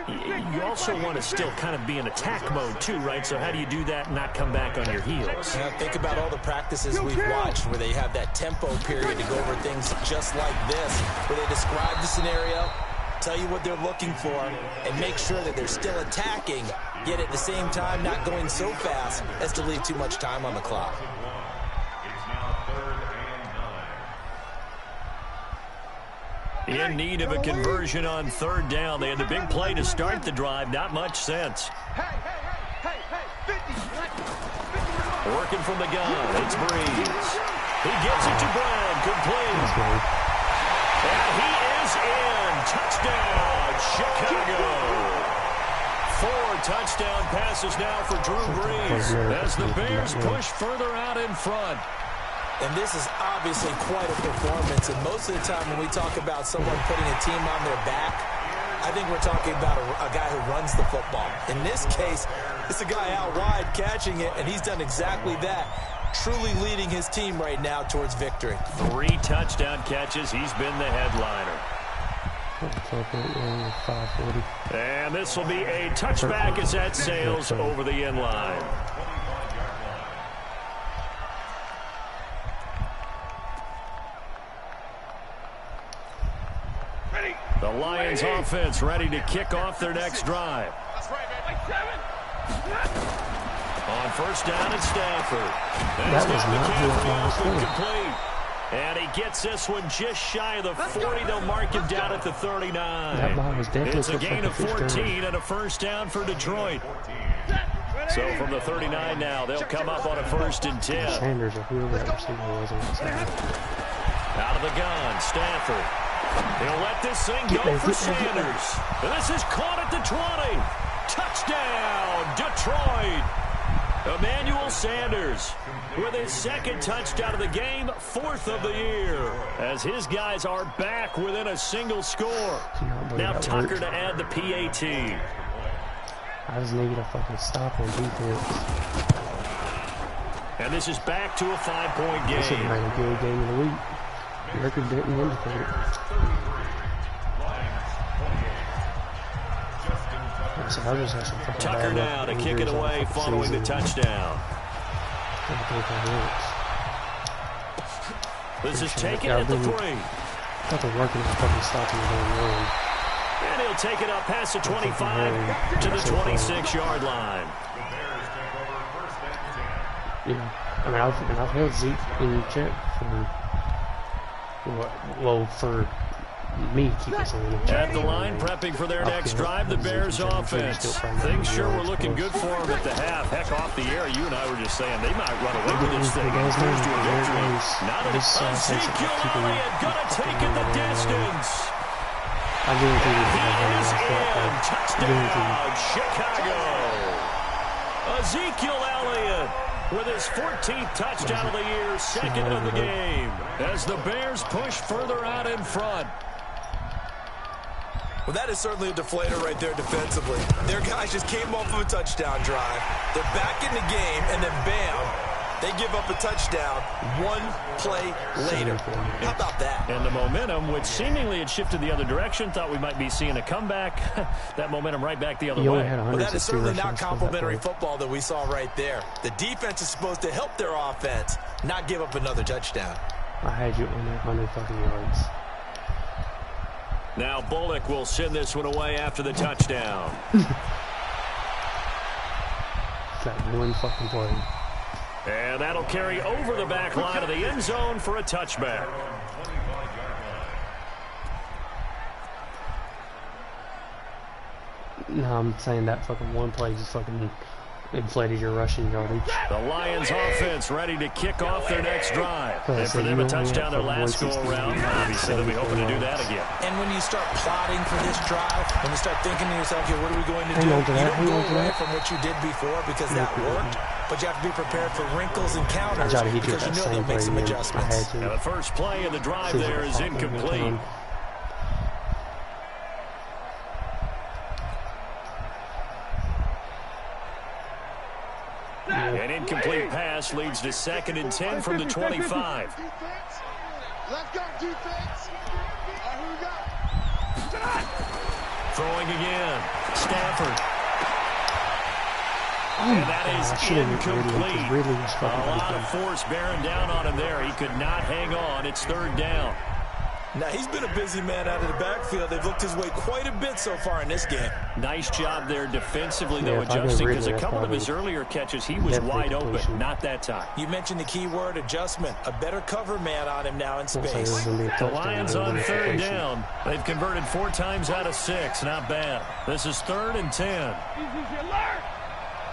you also want to still kind of be in attack mode too, right? So how do you do that and not come back on your heels? Yeah, think about all the practices we've watched where they have that tempo period to go over things just like this, where they describe the scenario, tell you what they're looking for, and make sure that they're still attacking, yet at the same time not going so fast as to leave too much time on the clock. It's now 3rd and 9. In need of a conversion on third down. They had the big play to start the drive. Not much sense. Hey, 50. Working from the gun. It's Breeze. He gets it to Brown. Complete. And he is in. Touchdown, Chicago. 4 touchdown passes now for Drew Brees as the Bears push further out in front. And this is obviously quite a performance. And most of the time when we talk about someone putting a team on their back, I think we're talking about a guy who runs the football. In this case, it's a guy out wide catching it, and he's done exactly that. Truly leading his team right now towards victory. 3 touchdown catches. He's been the headliner. And this will be a touchback as that sails over the end line. The Lions offense ready to kick off their next drive. On first down at Stafford. That's down to complete. And he gets this one just shy of the 40. They'll mark him down at the 39. It's a gain of 14 and a first down for Detroit. So from the 39 now, they'll come up on a 1st and 10. Sanders, or whoever that receiver was. Out of the gun, Stafford. He'll let this thing go for Sanders. And this is caught at the 20. Touchdown, Detroit. Emmanuel Sanders with his 2nd touchdown of the game, 4th of the year, as his guys are back within a single score. Now Tucker to add the PAT. I just need to fucking stop on defense. And this is back to a 5-point game. This is a good game of the week. The record didn't indicate it. Tucker now to kick it away following the touchdown. This is taken at the 3. Fucking working on fucking stopping the damn run. And he'll take it up past the 25 to the 26-yard line. Yeah, I mean, I've held Zeke in check for me keep us on the at the line, prepping for their next drive, the Bears offense. Things sure were looking good for them at the half. Heck, off the air, you and I were just saying they might run away with this thing. Cruise to a victory. Now that Ezekiel Elliott gonna take it the distance. I guarantee he is in. Touchdown, Chicago. Ezekiel Elliott with his 14th touchdown of the year, second of the game, as the Bears push further out in front. Well, that is certainly a deflator right there defensively. Their guys just came off of a touchdown drive. They're back in the game, and then bam, they give up a touchdown one play later. How about that? And the momentum, which seemingly had shifted the other direction, thought we might be seeing a comeback. That momentum right back the other way. Well, that is certainly not complimentary football that we saw right there. The defense is supposed to help their offense, not give up another touchdown. I had you on that 100 fucking yards. Now Bullock will send this one away after the touchdown. That one fucking play. And that'll carry over the back line of the end zone for a touchback. No, I'm saying that fucking one play just fucking inflated your rushing yardage. The Lions offense ready to kick off their next drive. And for them a touchdown their last go-around. Obviously, they'll be hoping to do that again. And when you start plotting for this drive, when you start thinking to yourself, okay, what are we going to do? You don't go away from what you did before because that worked. But you have to be prepared for wrinkles and counters because you know they'll make some adjustments. And the first play of the drive there is incomplete. An incomplete pass leads to 2nd and 10 from the 25. Let's go, defense. Who we got? Throwing again. Stafford. And that is incomplete. A lot of force bearing down on him there. He could not hang on. It's 3rd down. Now, he's been a busy man out of the backfield. They've looked his way quite a bit so far in this game. Nice job there defensively, though, adjusting, because a couple of his earlier catches, he was wide open. Not that time. You mentioned the key word, adjustment. A better cover man on him now in space. The Lions on 3rd down. They've converted 4 times out of 6. Not bad. This is 3rd and 10.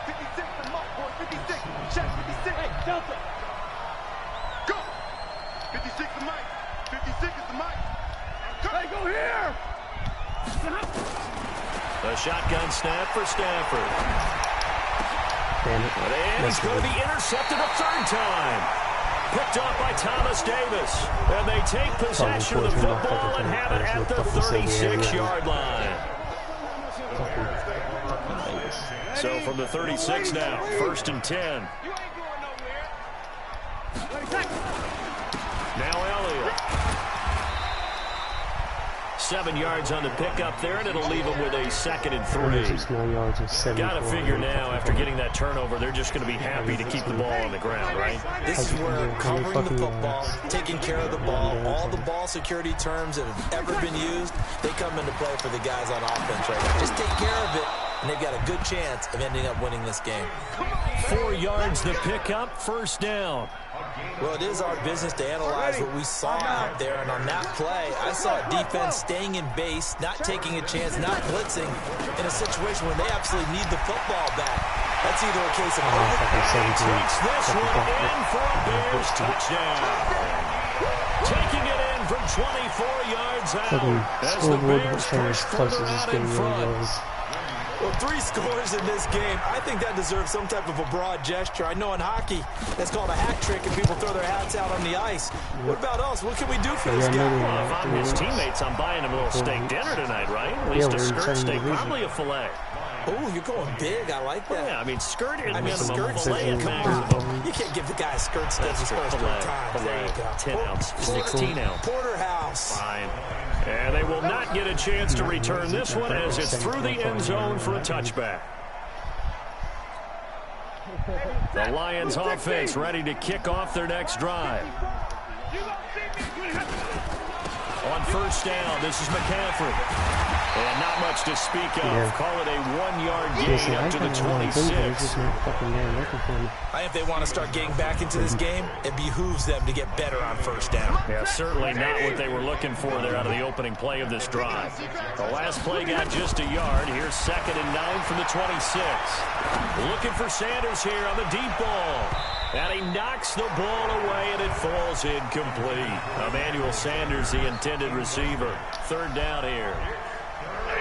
56 the mark, boy. 56. Check 56. Hey, Delta. Go. 56 the mic. 56 is the mic. Hey, go here. The shotgun snap for Stafford. Damn it. And he's going to be intercepted a 3rd time. Picked up by Thomas Davis. And they take possession of the football and have it at the 36-yard line. So from the 36 now, 1st and 10. Now Elliott. 7 yards on the pickup there, and it'll leave them with a 2nd and 3. Got to figure now, after getting that turnover, they're just going to be happy to keep the ball on the ground, right? This is where covering the football, taking care of the ball, all the ball security terms that have ever been used, they come into play for the guys on offense right now. Just take care of it, and they've got a good chance of ending up winning this game. 4 yards the pickup, 1st down. Well, it is our business to analyze what we saw out there, and on that play, I saw a defense staying in base, not taking a chance, not blitzing, in a situation where they absolutely need the football back. That's either a case of takes this one in for a Bears touchdown. Taking it in from 24 yards out as the Bears push further out in front. Well, 3 scores in this game. I think that deserves some type of a broad gesture. I know in hockey, that's called a hat trick, and people throw their hats out on the ice. What about us? What can we do for this guy? Well, if I'm his teammates, I'm buying him a little steak dinner tonight, right? At least a skirt steak, probably a filet. Oh, you're going big. I like that. Yeah, I mean, skirt and skirt filet at You can't give the guy a skirt steak his first 3 times. There you go. 10 ounce, 16 ounce. Porterhouse. Fine. And they will not get a chance to return this one as it's through the end zone for a touchback. The Lions offense ready to kick off their next drive. On 1st down, this is McCaffrey. And not much to speak of. Call it a 1-yard gain up to the 26. If they want to start getting back into this game, it behooves them to get better on 1st down. Yeah, certainly not what they were looking for there out of the opening play of this drive. The last play got just a yard. Here's 2nd and 9 from the 26. Looking for Sanders here on the deep ball. And he knocks the ball away, and it falls incomplete. Emmanuel Sanders, the intended receiver. 3rd down here.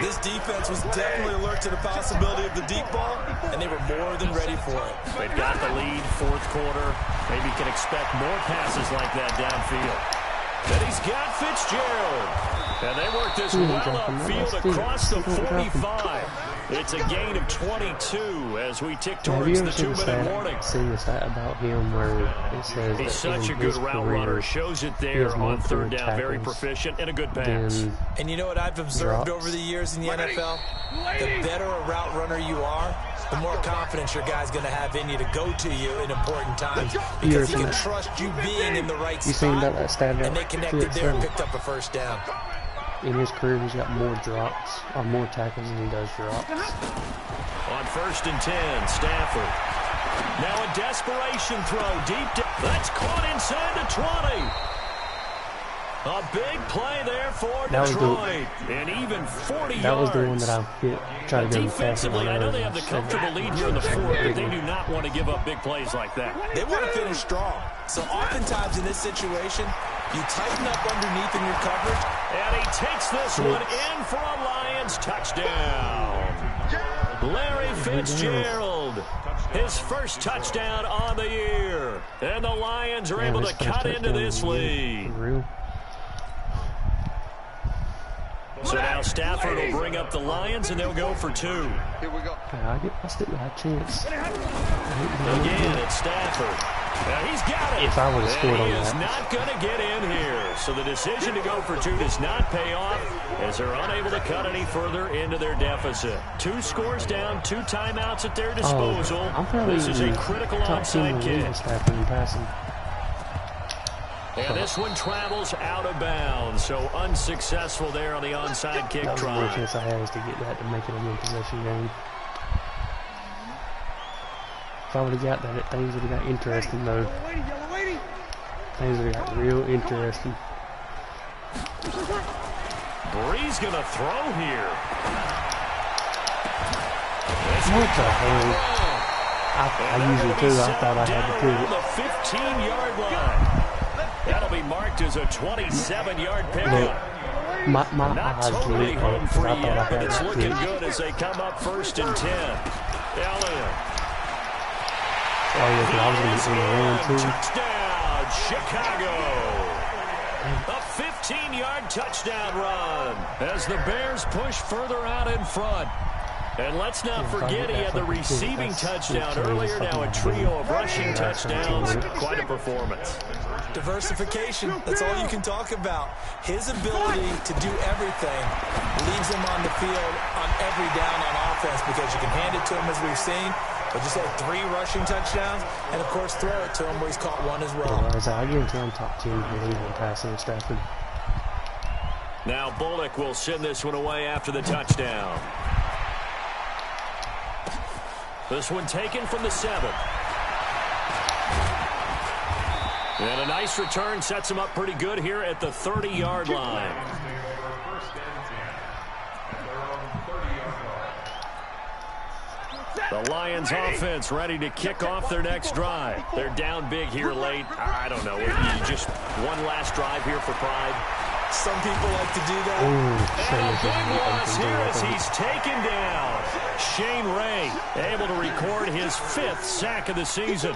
This defense was definitely alert to the possibility of the deep ball, and they were more than ready for it. They've got the lead, fourth quarter. Maybe can expect more passes like that downfield. Then he's got Fitzgerald. And they work this well upfield across the 45. It's a gain of 22 as we tick towards the 2-minute warning. Seen the stat about him where it says he's that such a good route runner. Shows it there on third down. Very proficient and a good pass. And you know what I've observed over the years in the NFL? The better a route runner you are, the more confidence your guy's going to have in you to go to you in important times because he can trust you being in the right spot. And they connected there and picked up a first down. In his career, he's got more drops, or more tackles than he does drops. On 1st and 10, Stafford. Now a desperation throw deep down. That's caught inside the 20. A big play there for Detroit. And even 40 yards. That was the one that I tried to do defensively. I know they have the comfortable lead here in the fourth, but they do not want to give up big plays like that. They want to finish strong. So oftentimes in this situation, you tighten up underneath in your coverage. And he takes this one in for a Lions touchdown. Larry Fitzgerald, his first touchdown on the year. And the Lions are able to cut into this lead. So now Stafford will bring up the Lions, and they'll go for 2. Here we go. I still got a chance. Again, it's Stafford. Now he's got it. If I would have scored on that. He is not going to get in here. So the decision to go for 2 does not pay off as they're unable to cut any further into their deficit. 2 scores down, 2 timeouts at their disposal. This is a critical onside kick. And this one travels out of bounds, so unsuccessful there on the onside kick try. That was the only chance I had was to get that to make it a one-possession game. If I would have got that, things would have got interesting, though. Things would have got real interesting. Bree's going to throw here. What the hell? I usually do. I thought I had to do it. The 15-yard line. That'll be marked as a 27-yard pickup. My Not eyes totally lit home up free because I thought I yet, but had it's it looking too. good as they come up 1st and 10. Elliott. Oh, yeah, 'cause I was going to be run too. Touchdown, Chicago. A 15-yard touchdown run as the Bears push further out in front. And let's not forget he had the receiving touchdown earlier. Now a trio of rushing touchdowns. Quite a performance. Diversification, that's all you can talk about. His ability to do everything leaves him on the field on every down on offense because you can hand it to him as we've seen, but just had 3 rushing touchdowns, and of course throw it to him where he's caught 1 as well. I guarantee I'm top 10 in the league in passing at Stafford. Now Bullock will send this one away after the touchdown. This one taken from the 7. And a nice return sets him up pretty good here at the 30-yard line. The Lions offense ready to kick off their next drive. They're down big here late. I don't know. Just one last drive here for pride. Some people like to do that. And a big loss here as he's taken down. Shane Ray able to record his 5th sack of the season.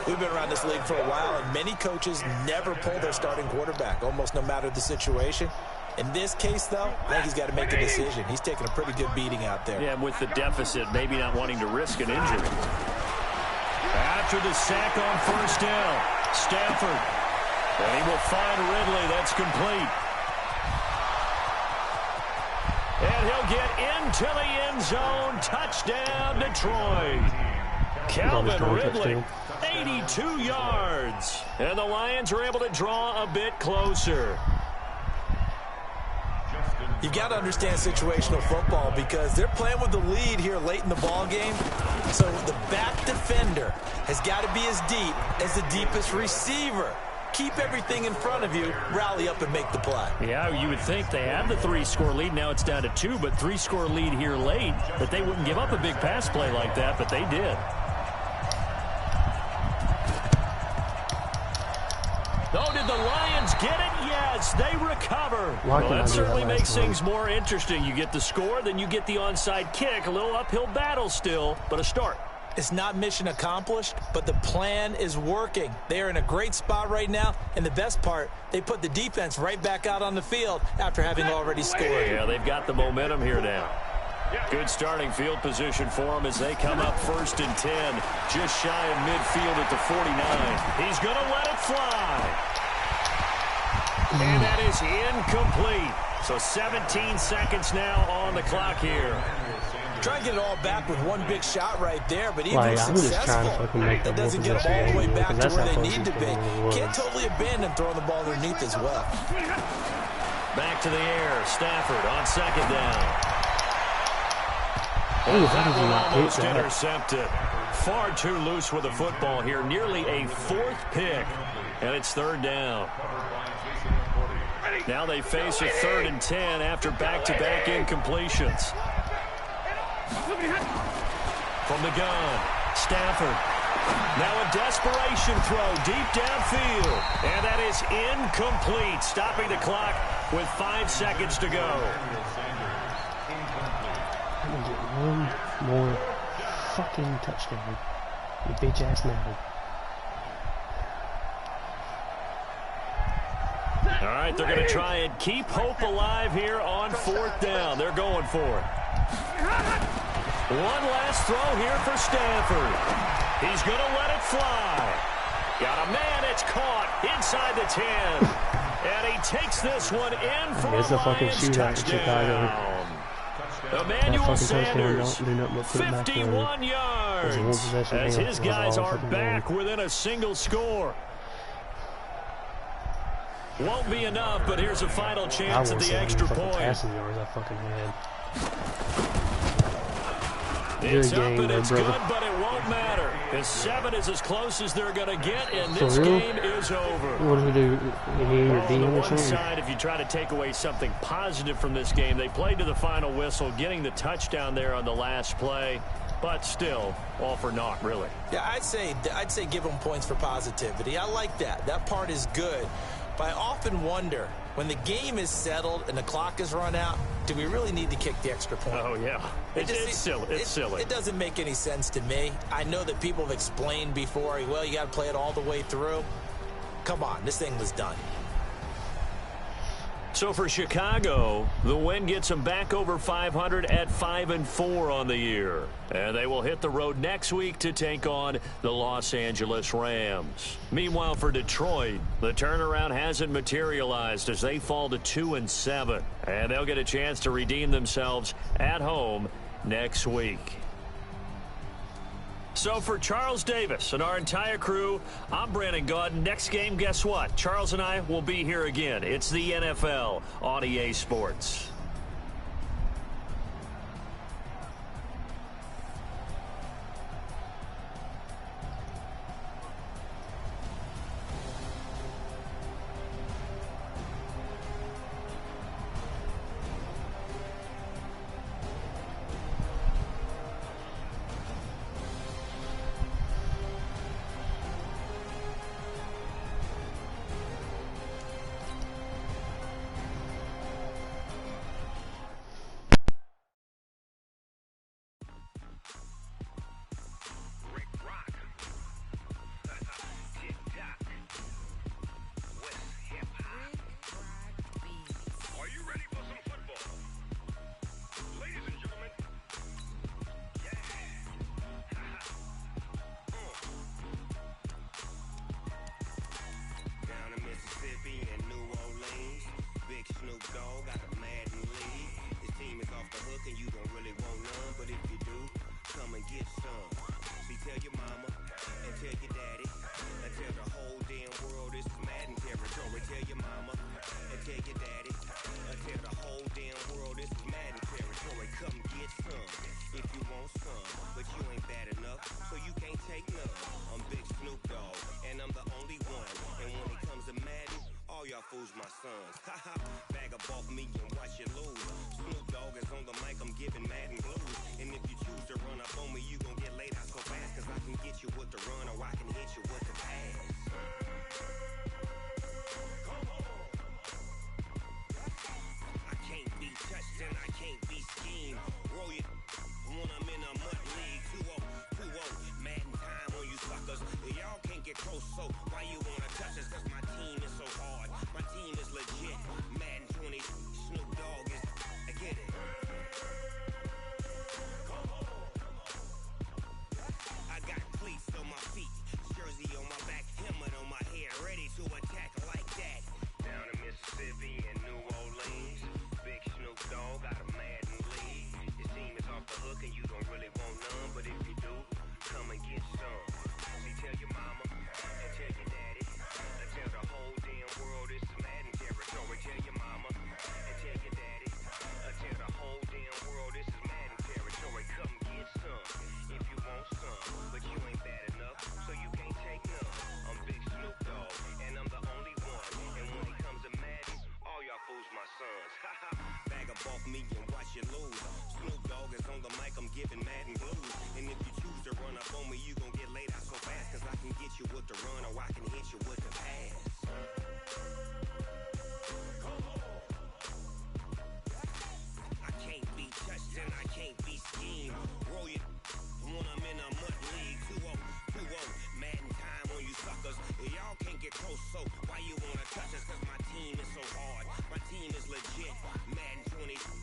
We've been around this league for a while, and many coaches never pull their starting quarterback, almost no matter the situation. In this case, though, I think he's got to make a decision. He's taking a pretty good beating out there. Yeah, and with the deficit, maybe not wanting to risk an injury. After the sack on 1st down, Stafford. And he will find Ridley. That's complete. And he'll get into the end zone. Touchdown, Detroit. Calvin Ridley, 82 yards. And the Lions are able to draw a bit closer. You've got to understand situational football because they're playing with the lead here late in the ball game. So the back defender has got to be as deep as the deepest receiver. Keep everything in front of you, rally up and make the play. Yeah, you would think they have the 3-score lead. Now it's down to 2, but 3-score lead here late. But they wouldn't give up a big pass play like that, but they did. Oh, did the Lions get it? Yes, they recover. Well, that certainly makes things more interesting. You get the score, then you get the onside kick. A little uphill battle still, but a start. It's not mission accomplished, but the plan is working. They are in a great spot right now, and the best part, they put the defense right back out on the field after having already scored. Yeah, they've got the momentum here now. Good starting field position for them as they come up 1st and 10, just shy of midfield at the 49. He's going to let it fly. And that is incomplete. So 17 seconds now on the clock here. Try and get it all back with one big shot right there, but even I'm just trying to successful, fucking make that the doesn't get them all the way back to where they need to be. Can't totally abandon throwing the ball underneath as well. Back to the air. Stafford on 2nd down. Ooh, That one almost intercepted. Far too loose with the football here. Nearly a 4th pick. And it's 3rd down. Now they face a 3rd and 10 after back-to-back incompletions. From the gun, Stafford. Now a desperation throw deep downfield. And that is incomplete. Stopping the clock with 5 seconds to go. One more fucking touchdown. You bitch-ass Madden. All right, they're going to try and keep hope alive here on 4th down. They're going for it. One last throw here for Stafford. He's going to let it fly. Got a man, it's caught inside the 10. And he takes this one in for a Lions touchdown. Emmanuel Sanders, 51 yards, as his guys are back within a single score. Won't be enough, but here's a final chance at the extra point. It's up and it's good, but it won't matter. As 7 is as close as they're going to get, and this game is over. What do we do? On the one side, if you try to take away something positive from this game, they played to the final whistle, getting the touchdown there on the last play, but still, all for naught, really. Yeah, I'd say give them points for positivity. I like that. That part is good. But I often wonder, when the game is settled and the clock is run out, do we really need to kick the extra point? Oh, yeah. It's silly. It's silly. It doesn't make any sense to me. I know that people have explained before, well, you got to play it all the way through. Come on, this thing was done. So for Chicago, the win gets them back over 500 at 5-4 on the year. And they will hit the road next week to take on the Los Angeles Rams. Meanwhile, for Detroit, the turnaround hasn't materialized as they fall to 2-7. And they'll get a chance to redeem themselves at home next week. So for Charles Davis and our entire crew, I'm Brandon Gaudin. Next game, guess what? Charles and I will be here again. It's the NFL on EA Sports. get close, so why you wanna touch us? Cause my team is so hard. My team is legit. Madden 20, Snoop Dogg is, I get it. I got cleats on my feet, jersey on my back, helmet on my head, ready to attack like that. Down in Mississippi and New Orleans, big Snoop Dogg got a Madden league. Your team is off the hook and you don't really want none, but if you do, come and get some. See, tell your mama and tell your daddy, and tell the whole damn world this is Madden territory. Tell your mama and tell your daddy, and tell the whole damn world this is Madden territory. Come get some if you want some, but you ain't bad enough, so you can't take none. I'm Big Snoop Dogg, and I'm the only one. And when it comes to Madden, all y'all fools my sons. Bag up off me and watch you lose. Snoop Dogg is on the mic, I'm giving Madden blues. And if you choose to run up on me, you gon' get laid out so fast. Cause I can get you with the run or I can hit you with the pass. I can't be touched and I can't be schemed. Roll you when I'm in a mud league. 2-0, 2-0, Madden time on you suckers. Y'all can't get close, so why you wanna touch us? Cause my team is so hard. My team is legit. Madden 20.